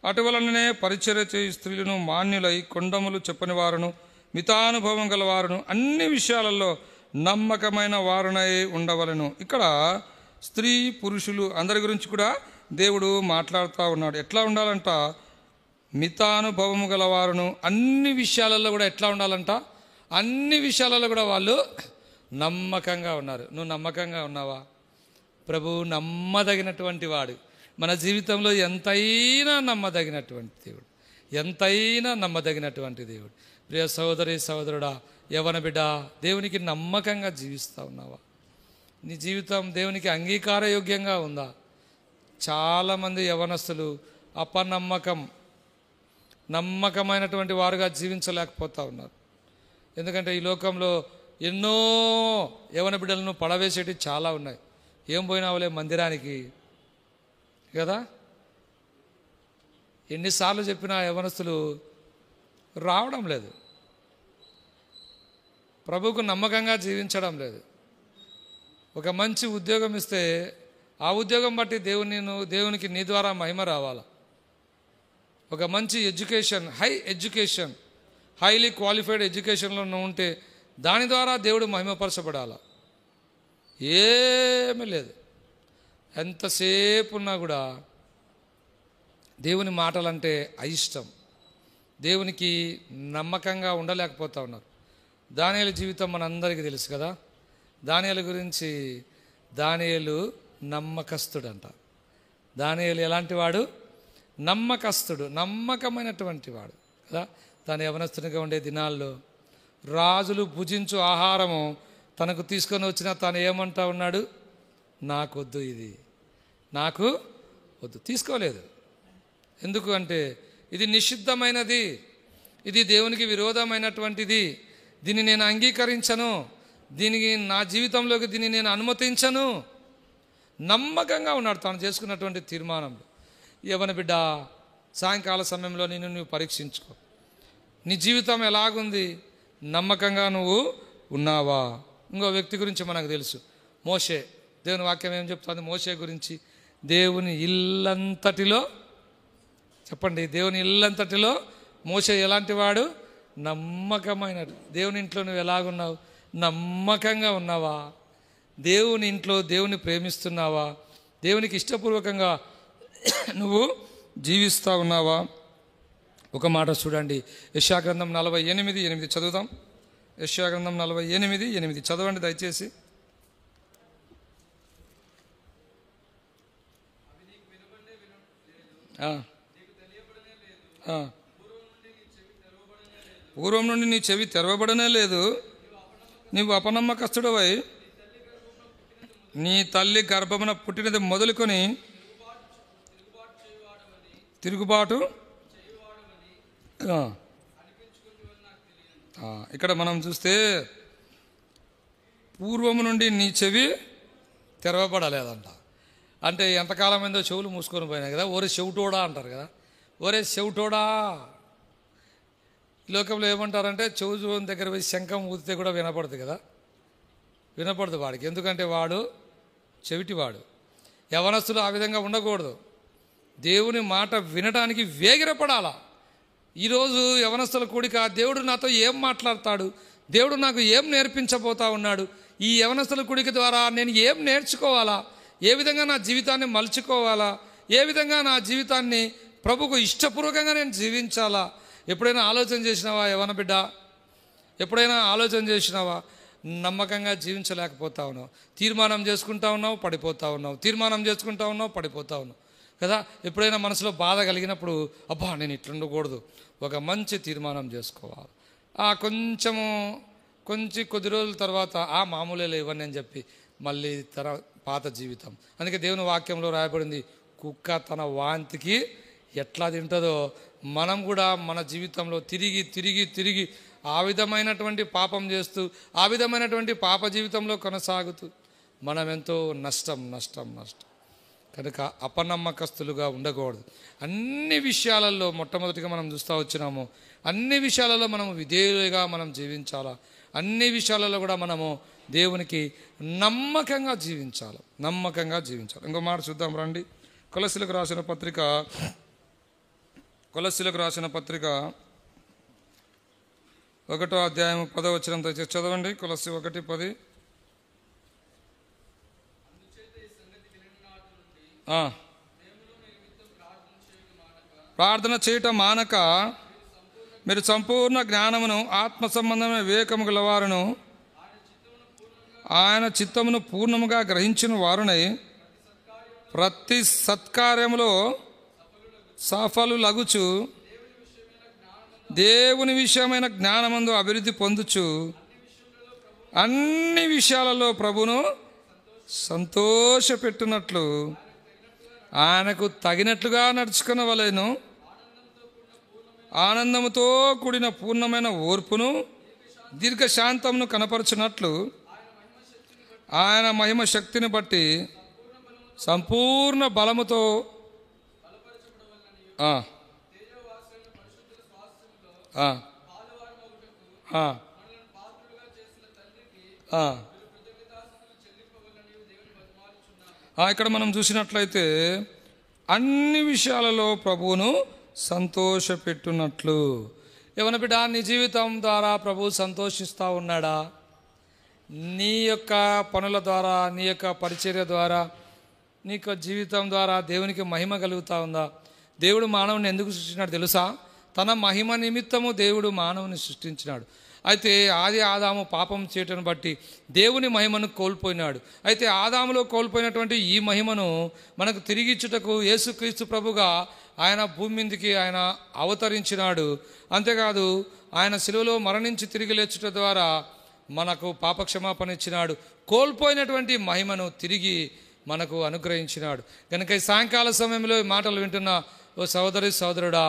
అటువలనే పరిచర్య చేయి స్త్రీలను మాన్యులై, కొండములు చెప్పని వారును, మితానుభవం గల వారును, అన్ని విషయాలలో నమ్మకమైన వారునై ఉండవలను. ఇక్కడ స్త్రీ పురుషులు అందరి గురించి కూడా దేవుడు మాట్లాడుతూ ఉన్నాడు. ఎట్లా ఉండాలంట? మితానుభవము గలవారును, అన్ని విషయాలలో కూడా ఎట్లా ఉండాలంట? అన్ని విషయాలలో కూడా వాళ్ళు నమ్మకంగా ఉన్నారు. నువ్వు నమ్మకంగా ఉన్నావా? ప్రభువు నమ్మదగినటువంటి వాడు. మన జీవితంలో ఎంతైనా నమ్మదగినటువంటి దేవుడు, ఎంతైనా నమ్మదగినటువంటి దేవుడు. ప్రియ సహోదరి సహోదరుడా, యవ్వన బిడ్డ, దేవునికి నమ్మకంగా జీవిస్తూ ఉన్నావా? నీ జీవితం దేవునికి అంగీకారయోగ్యంగా ఉందా? చాలామంది యవ్వనస్తులు నమ్మకమైనటువంటి వారుగా జీవించలేకపోతూ ఉన్నారు. ఎందుకంటే ఈ లోకంలో ఎన్నో యవ్వన బిడ్డలను పడవేసేటివి చాలా ఉన్నాయి. ఏం పోయినావులే మందిరానికి కదా, ఎన్నిసార్లు చెప్పినా యవ్వనస్తులు రావడం లేదు, ప్రభువుకు నమ్మకంగా జీవించడం లేదు. ఒక మంచి ఉద్యోగం ఇస్తే ఆ ఉద్యోగం బట్టి దేవునికి నీ ద్వారా మహిమ రావాలా. ఒక మంచి ఎడ్యుకేషన్, హైలీ క్వాలిఫైడ్ ఎడ్యుకేషన్లో నువ్వు ఉంటే దాని ద్వారా దేవుడు మహిమపరచబడాలా. ఏమీ లేదు. ఎంతసేపు ఉన్నా కూడా దేవుని మాటలంటే అయిష్టం, దేవునికి నమ్మకంగా ఉండలేకపోతూ ఉన్నారు. దానియేలు జీవితం మనందరికీ తెలుసు కదా. దానియేలు గురించి, దానియేలు నమ్మకస్తుడంట. దానియేలు ఎలాంటి వాడు? నమ్మకస్తుడు, నమ్మకమైనటువంటి వాడు కదా. తను యవనస్తునిగా ఉండే దినాల్లో రాజులు భుజించు ఆహారము తనకు తీసుకొని వచ్చినా తను ఏమంటా ఉన్నాడు? నాకొద్దు, ఇది నాకు వద్దు. తీసుకోలేదు. ఎందుకు అంటే ఇది నిషిద్ధమైనది, ఇది దేవునికి విరోధమైనటువంటిది, దీన్ని నేను అంగీకరించను, దీనికి నా జీవితంలోకి దీన్ని నేను అనుమతించను. నమ్మకంగా ఉన్నాడు తాను చేసుకున్నటువంటి తీర్మానంలో. యవ్వన బిడ్డ, సాయంకాల సమయంలో నువ్వు పరీక్షించుకో. నీ జీవితం ఎలాగుంది? నమ్మకంగా నువ్వు ఉన్నావా? ఇంకో వ్యక్తి గురించి మనకు తెలుసు, మోషే. దేవుని వాక్యం ఏం చెప్తుంది మోషే గురించి? దేవుని ఇల్లంతటిలో, చెప్పండి, దేవుని ఇల్లంతటిలో మోషే ఎలాంటి వాడు? నమ్మకమైన. దేవుని ఇంట్లో నువ్వు ఎలాగున్నావు? నమ్మకంగా ఉన్నావా? దేవుని ఇంట్లో దేవుని ప్రేమిస్తున్నావా? దేవునికి ఇష్టపూర్వకంగా నువ్వు జీవిస్తూ ఉన్నావా? ఒక మాట చూడండి, యెషయా గ్రంథం 48:8 చదువుదాం. యెషయా గ్రంథం 48:8 చదవండి దయచేసి. పూర్వం నుండి నీ చెవి తెరవబడనే లేదు, నీవు అపనమ్మకస్తుడవై నీ తల్లి గర్భమున పుట్టినది మొదలుకొని తిరుగుబాటు. ఇక్కడ మనం చూస్తే పూర్వము నుండి నీ చెవి తెరవబడలేదంట. అంటే ఎంతకాలం అయిందో చెవులు మూసుకొని పోయినాయి కదా. ఒరే చెవిటోడా అంటారు కదా, ఒరే చెవిటోడా. లోకంలో ఏమంటారంటే చెవు దగ్గర పోయి శంఖం ఊదితే కూడా వినపడుతుంది కదా. వినపడదు వాడికి, ఎందుకంటే వాడు చెవిటివాడు. యవనస్తులు ఆ విధంగా ఉండకూడదు. దేవుని మాట వినడానికి వేగిరపడాలా. ఈరోజు యవనస్తుల కూడిక, దేవుడు నాతో ఏం మాట్లాడతాడు, దేవుడు నాకు ఏం నేర్పించబోతా ఉన్నాడు, ఈ యవనస్తుల కూడిక ద్వారా నేను ఏం నేర్చుకోవాలా, ఏ విధంగా నా జీవితాన్ని మలుచుకోవాలా, ఏ విధంగా నా జీవితాన్ని ప్రభుకు ఇష్టపూర్వకంగా నేను జీవించాలా. ఎప్పుడైనా ఆలోచన చేసినావా యవన బిడ్డ? ఎప్పుడైనా ఆలోచన చేసినావా? నమ్మకంగా జీవించలేకపోతా ఉన్నావు. తీర్మానం చేసుకుంటా ఉన్నావు, పడిపోతూ ఉన్నావు. తీర్మానం చేసుకుంటా ఉన్నావు, పడిపోతూ ఉన్నావు కదా. ఎప్పుడైనా మనసులో బాధ కలిగినప్పుడు, అబ్బా నేను ఇట్లా ఉండకూడదు, ఒక మంచి తీర్మానం చేసుకోవాలి. కొద్ది రోజుల తర్వాత మామూలే ఇవన్నీ అని చెప్పి మళ్ళీ తన పాత జీవితం. అందుకే దేవుని వాక్యంలో రాయబడింది, కుక్క తన వాంతికి ఎట్లా తింటుందో మనం కూడా మన జీవితంలో తిరిగి ఆ విధమైనటువంటి పాపం చేస్తూ, ఆ విధమైనటువంటి పాప జీవితంలో కొనసాగుతూ మనం ఎంతో నష్టం. కనుక అపనమ్మకస్తులుగా ఉండకూడదు. అన్ని విషయాలలో మొట్టమొదటిగా మనం చూస్తూ వచ్చినాము, అన్ని విషయాలలో మనము విధేయులుగా మనం జీవించాలా. అన్ని విషయాలలో కూడా మనము దేవునికి నమ్మకంగా జీవించాలి. ఇంకో మాట చూద్దాం రండి. కొలస్సీలకు రాసిన పత్రిక 1వ అధ్యాయం 10వ వచనం చదవండి. కొలస్సీ 1:10. ప్రార్థన చేయటం మానక మీరు సంపూర్ణ జ్ఞానమును ఆత్మ సంబంధమైన వివేకము గలవారును ఆయన చిత్తమును పూర్ణముగా గ్రహించిన వారునై ప్రతి సత్కార్యములో సఫలులగుచు దేవుని విషయమైన జ్ఞానమందు అభివృద్ధి పొందుచు అన్ని విషయాలలో ప్రభును సంతోషపెట్టునట్లు ఆయనకు తగినట్లుగా నడుచుకునవలెను. ఆనందముతో కూడిన పూర్ణమైన ఓర్పును దీర్ఘశాంతమును కనపరచునట్లు ఆయన మహిమ శక్తిని బట్టి సంపూర్ణ బలముతో ఇక్కడ మనం చూసినట్లయితే అన్ని విషయాలలో ప్రభువును సంతోషపెట్టునట్లు. ఏమన్నా బిడ్డ, నీ జీవితం ద్వారా ప్రభువు సంతోషిస్తూ ఉన్నాడా? నీ యొక్క పనుల ద్వారా, నీ యొక్క పరిచర్య ద్వారా, నీ యొక్క జీవితం ద్వారా దేవునికి మహిమ కలుగుతూ ఉందా? దేవుడు మానవుని ఎందుకు సృష్టించినాడు తెలుసా? తన మహిమ నిమిత్తము దేవుడు మానవుని సృష్టించినాడు. అయితే ఆదాము పాపం చేయటం బట్టి దేవుని మహిమను కోల్పోయినాడు. అయితే ఆదాములో కోల్పోయినటువంటి ఈ మహిమను మనకు తిరిగిచ్చుటకు యేసుక్రీస్తు ప్రభుగా ఆయన భూమి మీదకి ఆయన అవతరించినాడు. అంతేకాదు, ఆయన శిలువలో మరణించి తిరిగి లేచుట ద్వారా మనకు పాపక్షమాపణ ఇచ్చినాడు. కోల్పోయినటువంటి మహిమను తిరిగి మనకు అనుగ్రహించినాడు. కనుక ఈ సాయంకాల సమయంలో ఈ మాటలు వింటున్న ఓ సోదరి సోదరుడా,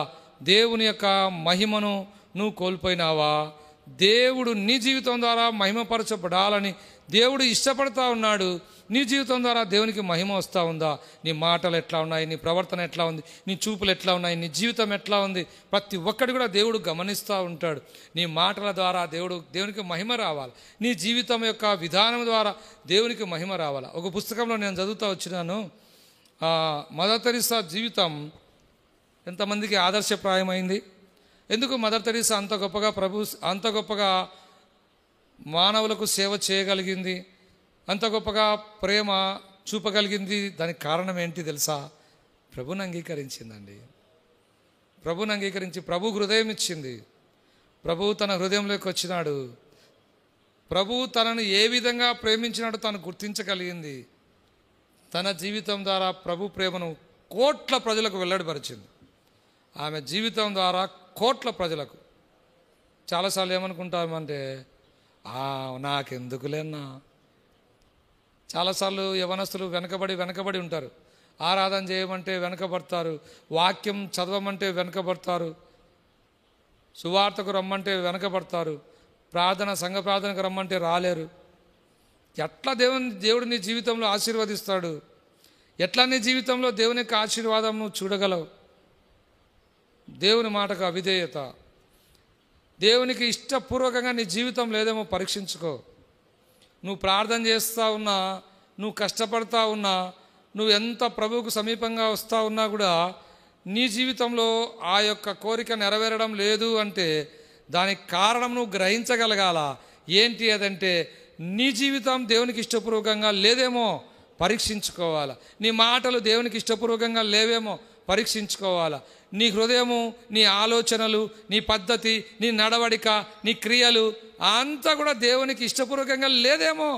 దేవుని యొక్క మహిమను నువ్వు కోల్పోయినావా? దేవుడు నీ జీవితం ద్వారా మహిమపరచబడాలని దేవుడు ఇష్టపడతా ఉన్నాడు. నీ జీవితం ద్వారా దేవునికి మహిమ వస్తూ ఉందా? నీ మాటలు ఎట్లా ఉన్నాయి? నీ ప్రవర్తన ఎట్లా ఉంది? నీ చూపులు ఎట్లా ఉన్నాయి? నీ జీవితం ఎట్లా ఉంది? ప్రతి ఒక్కటి కూడా దేవుడు గమనిస్తూ ఉంటాడు. నీ మాటల ద్వారా దేవునికి మహిమ రావాలి. నీ జీవితం యొక్క విధానం ద్వారా దేవునికి మహిమ రావాలి. ఒక పుస్తకంలో నేను చదువుతూ వచ్చినాను, మదర్ తెరీసా జీవితం ఎంతమందికి ఆదర్శప్రాయమైంది. ఎందుకు మదర్ తెరీసా అంత గొప్పగా మానవులకు సేవ చేయగలిగింది, అంత గొప్పగా ప్రేమ చూపగలిగింది? దానికి కారణం ఏంటి తెలుసా? ప్రభుని అంగీకరించిందండి. ప్రభుని అంగీకరించి ప్రభు హృదయం ఇచ్చింది. ప్రభు తన హృదయంలోకి వచ్చినాడు. ప్రభు తనను ఏ విధంగా ప్రేమించినాడో తను గుర్తించగలిగింది. తన జీవితం ద్వారా ప్రభు ప్రేమను కోట్ల ప్రజలకు వెల్లడిపరిచింది. ఆమె జీవితం ద్వారా కోట్ల ప్రజలకు. చాలాసార్లు ఏమనుకుంటామంటే, నాకెందుకులేనా? చాలాసార్లు యవనస్తులు వెనకబడి ఉంటారు. ఆరాధన చేయమంటే వెనకబడతారు, వాక్యం చదవమంటే వెనకబడతారు, సువార్తకు రమ్మంటే వెనకబడతారు, సంఘ ప్రార్థనకు రమ్మంటే రాలేరు. ఎట్లా దేవుడు నీ జీవితంలో ఆశీర్వదిస్తాడు? ఎట్లా నీ జీవితంలో దేవుని యొక్క ఆశీర్వాదం నువ్వు చూడగలవు? దేవుని మాటకు అవిధేయత. దేవునికి ఇష్టపూర్వకంగా నీ జీవితం లేదేమో పరీక్షించుకో. నువ్వు ప్రార్థన చేస్తూ ఉన్నా, నువ్వు కష్టపడతా ఉన్నా, నువ్వు ఎంత ప్రభువుకు సమీపంగా వస్తూ ఉన్నా కూడా నీ జీవితంలో ఆ యొక్క కోరిక నెరవేరడం లేదు అంటే దానికి కారణం నువ్వు గ్రహించగలగాల. ఏంటి అదంటే, నీ జీవితం దేవునికి ఇష్టపూర్వకంగా లేదేమో పరీక్షించుకోవాలా. నీ మాటలు దేవునికి ఇష్టపూర్వకంగా లేవేమో పరీక్షించుకోవాలా. నీ హృదయము, నీ ఆలోచనలు, నీ పద్ధతి, నీ నడవడిక, నీ క్రియలు అంతా కూడా దేవునికి ఇష్టపూర్వకంగా లేదేమో.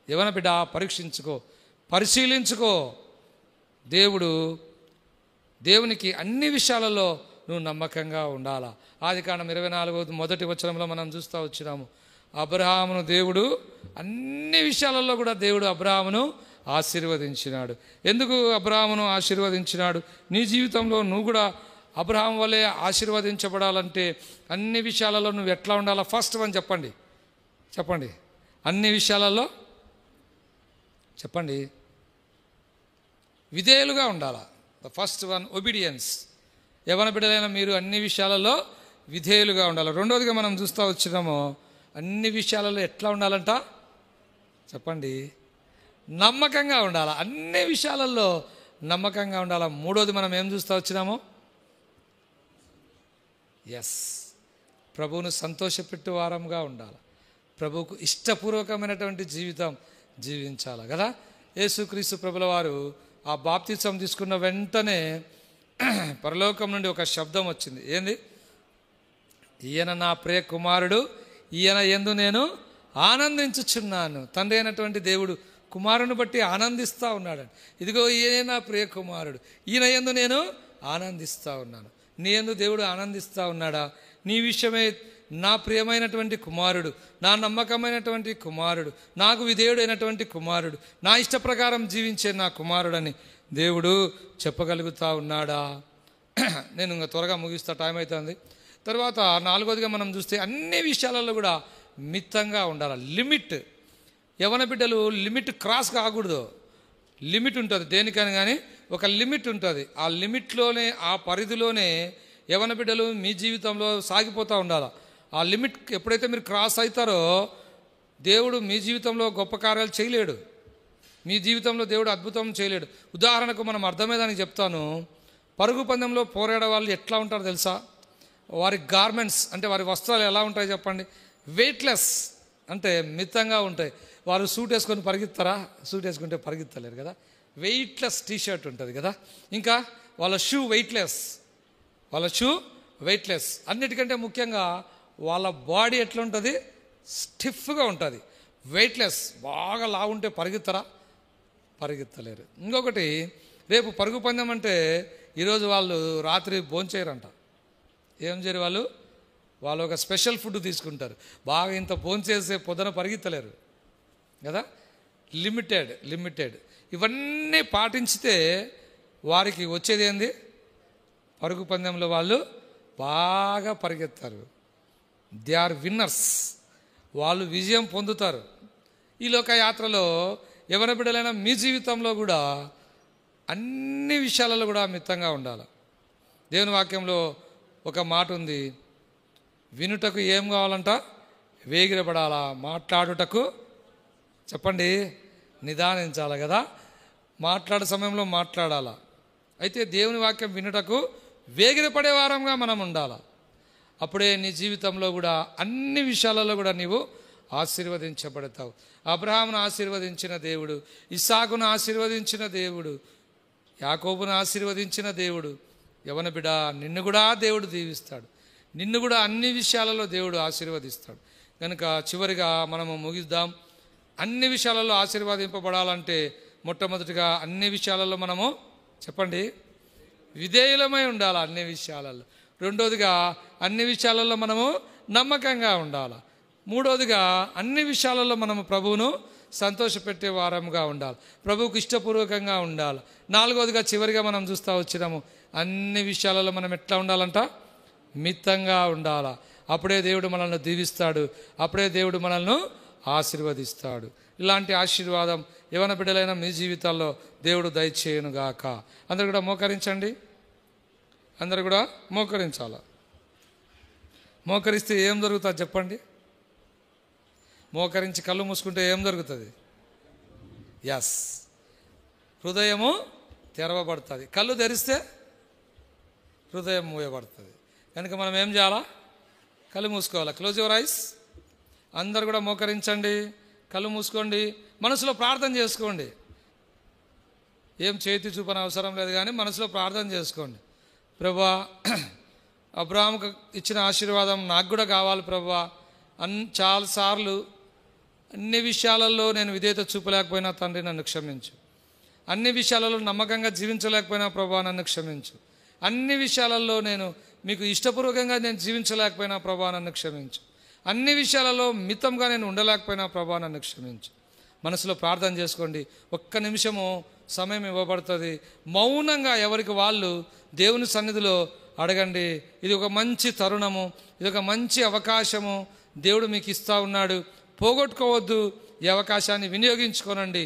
ఏమన్నా బిడ్డ, పరీక్షించుకో, పరిశీలించుకో. దేవునికి అన్ని విషయాలలో నువ్వు నమ్మకంగా ఉండాలా. ఆదికాండం 24 మొదటి వచనంలో మనం చూస్తూ వచ్చినాము, అబ్రహామును దేవుడు అన్ని విషయాలలో కూడా దేవుడు అబ్రహామును ఆశీర్వదించినాడు. ఎందుకు అబ్రహామును ఆశీర్వదించినాడు? నీ జీవితంలో నువ్వు కూడా అబ్రహాం వలె ఆశీర్వదించబడాలంటే అన్ని విషయాలలో నువ్వు ఎట్లా ఉండాలా? ఫస్ట్ వన్ చెప్పండి. అన్ని విషయాలలో చెప్పండి. విధేయులుగా ఉండాలా. The first one obedience. యవ్వన బిడ్డలైన మీరు అన్ని విషయాలలో విధేయులుగా ఉండాలి. రెండోదిగా మనం చూస్తూ వచ్చినాము, అన్ని విషయాలలో ఎట్లా ఉండాలంట? చెప్పండి. నమ్మకంగా ఉండాలి. అన్ని విషయాలలో నమ్మకంగా ఉండాలి. మూడోది మనం ఏం చూస్తూ వచ్చినాము? ప్రభువును సంతోషపెట్టు వారంగా ఉండాలి. ప్రభువుకు ఇష్టపూర్వకమైనటువంటి జీవితం జీవించాలి కదా. యేసుక్రీస్తు ప్రభుల వారు ఆ బాప్తిసం తీసుకున్న వెంటనే పరలోకం నుండి ఒక శబ్దం వచ్చింది. ఏంది? ఈయన నా ప్రియ కుమారుడు, ఈయన యందు నేను ఆనందించుచున్నాను. తండ్రి అయినటువంటి దేవుడు కుమారుని బట్టి ఆనందిస్తూ ఉన్నాడు. ఇదిగో ఈయన నా ప్రియ కుమారుడు, ఈయన యందు నేను ఆనందిస్తూ ఉన్నాను. నీ యందు దేవుడు ఆనందిస్తూ ఉన్నాడా? నీ విషయమే నా ప్రియమైనటువంటి కుమారుడు, నా నమ్మకమైనటువంటి కుమారుడు, నాకు విధేయుడైనటువంటి కుమారుడు, నా ఇష్ట ప్రకారం జీవించే నా కుమారుడని దేవుడు చెప్పగలుగుతా ఉన్నాడా? నేను ఇంకా త్వరగా ముగిస్తా, టైం అవుతుంది. తర్వాత నాలుగోదిగా మనం చూస్తే అన్ని విషయాలలో కూడా మితంగా ఉండాలి. లిమిట్. యవన బిడ్డలు లిమిట్ క్రాస్ కాకూడదు. లిమిట్ ఉంటుంది దేనికని, కానీ ఒక లిమిట్ ఉంటుంది. ఆ లిమిట్లోనే, ఆ పరిధిలోనే యవన బిడ్డలు మీ జీవితంలో సాగిపోతూ ఉండాలి. ఆ లిమిట్ ఎప్పుడైతే మీరు క్రాస్ అవుతారో దేవుడు మీ జీవితంలో గొప్ప కార్యాలు చేయలేడు. మీ జీవితంలో దేవుడు అద్భుతం చేయలేడు. ఉదాహరణకు మనం అర్థమయ్యేదానికి చెప్తాను. పరుగు పందెంలో పోరాడే వాళ్ళు ఎట్లా ఉంటారో తెలుసా? వారి గార్మెంట్స్ అంటే వారి వస్త్రాలు ఎలా ఉంటాయి చెప్పండి? వెయిట్లెస్, అంటే మితంగా ఉంటాయి. వారు సూట్ వేసుకొని పరిగెత్తారా? సూట్ వేసుకుంటే పరిగెత్తలేరు కదా. వెయిట్లెస్ టీషర్ట్ ఉంటుంది కదా. ఇంకా వాళ్ళ షూ వెయిట్లెస్, వాళ్ళ షూ వెయిట్లెస్. అన్నిటికంటే ముఖ్యంగా వాళ్ళ బాడీ ఎట్లా ఉంటుంది? స్టిఫ్గా ఉంటుంది, వెయిట్లెస్. బాగా లావుంటే పరిగెత్తరా? పరిగెత్తలేరు. ఇంకొకటి, రేపు పరుగు పందెం అంటే ఈరోజు వాళ్ళు రాత్రి భోంచేయరంట. ఏం చేయరు వాళ్ళు? వాళ్ళు ఒక స్పెషల్ ఫుడ్ తీసుకుంటారు. బాగా ఇంత భోంచేసే పొద్దున పరిగెత్తలేరు కదా. లిమిటెడ్. ఇవన్నీ పాటించితే వారికి వచ్చేది ఏంది? పరుగు పందెంలో వాళ్ళు బాగా పరిగెత్తారు. They are winners. వాళ్ళు విజయం పొందుతారు. ఈ లోక యాత్రలో ఎవరి బిడ్డలైనా మీ జీవితంలో కూడా అన్ని విషయాలలో కూడా మితంగా ఉండాలి. దేవుని వాక్యంలో ఒక మాట ఉంది, వినుటకు ఏం కావాలంట? వేగిరపడాలా. మాట్లాడుటకు చెప్పండి నిదానించాలి కదా. మాట్లాడే సమయంలో మాట్లాడాలా. అయితే దేవుని వాక్యం వినుటకు వేగిరపడే వారంగా మనం ఉండాలి. అప్పుడే నీ జీవితంలో కూడా అన్ని విషయాలలో కూడా నీవు ఆశీర్వదించబడతావు. అబ్రహామును ఆశీర్వదించిన దేవుడు, ఇస్సాకును ఆశీర్వదించిన దేవుడు, యాకోబును ఆశీర్వదించిన దేవుడు, యవన బిడ్డ నిన్ను కూడా దేవుడు దీవిస్తాడు. నిన్ను కూడా అన్ని విషయాలలో దేవుడు ఆశీర్వదిస్తాడు. కనుక చివరిగా మనము ముగిద్దాం. అన్ని విషయాలలో ఆశీర్వదింపబడాలంటే మొట్టమొదటిగా అన్ని విషయాలలో మనము చెప్పండి విధేయులమై ఉండాలి. అన్ని విషయాలలో. రెండోదిగా అన్ని విషయాలలో మనము నమ్మకంగా ఉండాలి. మూడోదిగా అన్ని విషయాలలో మనము ప్రభువును సంతోషపెట్టే వారంగా ఉండాలి, ప్రభువుకు ఇష్టపూర్వకంగా ఉండాలి. నాలుగోదిగా చివరిగా మనం చూస్తూ వచ్చినాము, అన్ని విషయాలలో మనం ఎట్లా ఉండాలంట? మితంగా ఉండాలా. అప్పుడే దేవుడు మనల్ని దీవిస్తాడు, అప్పుడే దేవుడు మనల్ని ఆశీర్వదిస్తాడు. ఇలాంటి ఆశీర్వాదం యవన బిడ్డలైన మీ జీవితాల్లో దేవుడు దయచేయునుగాక. అందరూ కూడా మోకరించండి. అందరూ కూడా మోకరించాలి. మోకరిస్తే ఏం జరుగుతుంది చెప్పండి? మోకరించి కళ్ళు మూసుకుంటే ఏం జరుగుతుంది? ఎస్, హృదయము తెరవబడుతుంది. కళ్ళు తెరిస్తే హృదయం మూయబడుతుంది. కనుక మనం ఏం చేయాలా? కళ్ళు మూసుకోవాలి. Close your eyes. అందరు కూడా మోకరించండి, కళ్ళు మూసుకోండి, మనసులో ప్రార్థన చేసుకోండి. ఏం చేతి చూపని అవసరం లేదు, కానీ మనసులో ప్రార్థన చేసుకోండి. ప్రభువా, అబ్రహాముకు ఇచ్చిన ఆశీర్వాదం నాకు కూడా కావాలి ప్రభువా. చాలాసార్లు అన్ని విషయాలలో నేను విధేయత చూపలేకపోయినా తండ్రి నన్ను క్షమించు. అన్ని విషయాలలో నమ్మకంగా జీవించలేకపోయినా ప్రభువా నన్ను క్షమించు. అన్ని విషయాలలో నేను మీకు ఇష్టపూర్వకంగా నేను జీవించలేకపోయినా ప్రభువా నన్ను క్షమించు. అన్ని విషయాలలో మితంగా నేను ఉండలేకపోయినా ప్రభువా నన్ను క్షమించు. మనసులో ప్రార్థన చేసుకోండి. ఒక్క నిమిషము సమయం ఇవ్వబడుతుంది. మౌనంగా ఎవరికి వాళ్ళు దేవుని సన్నిధిలో అడగండి. ఇది ఒక మంచి తరుణము, ఇది ఒక మంచి అవకాశము దేవుడు మీకు ఇస్తూ ఉన్నాడు. పోగొట్టుకోవద్దు. ఈ అవకాశాన్ని వినియోగించుకోనండి.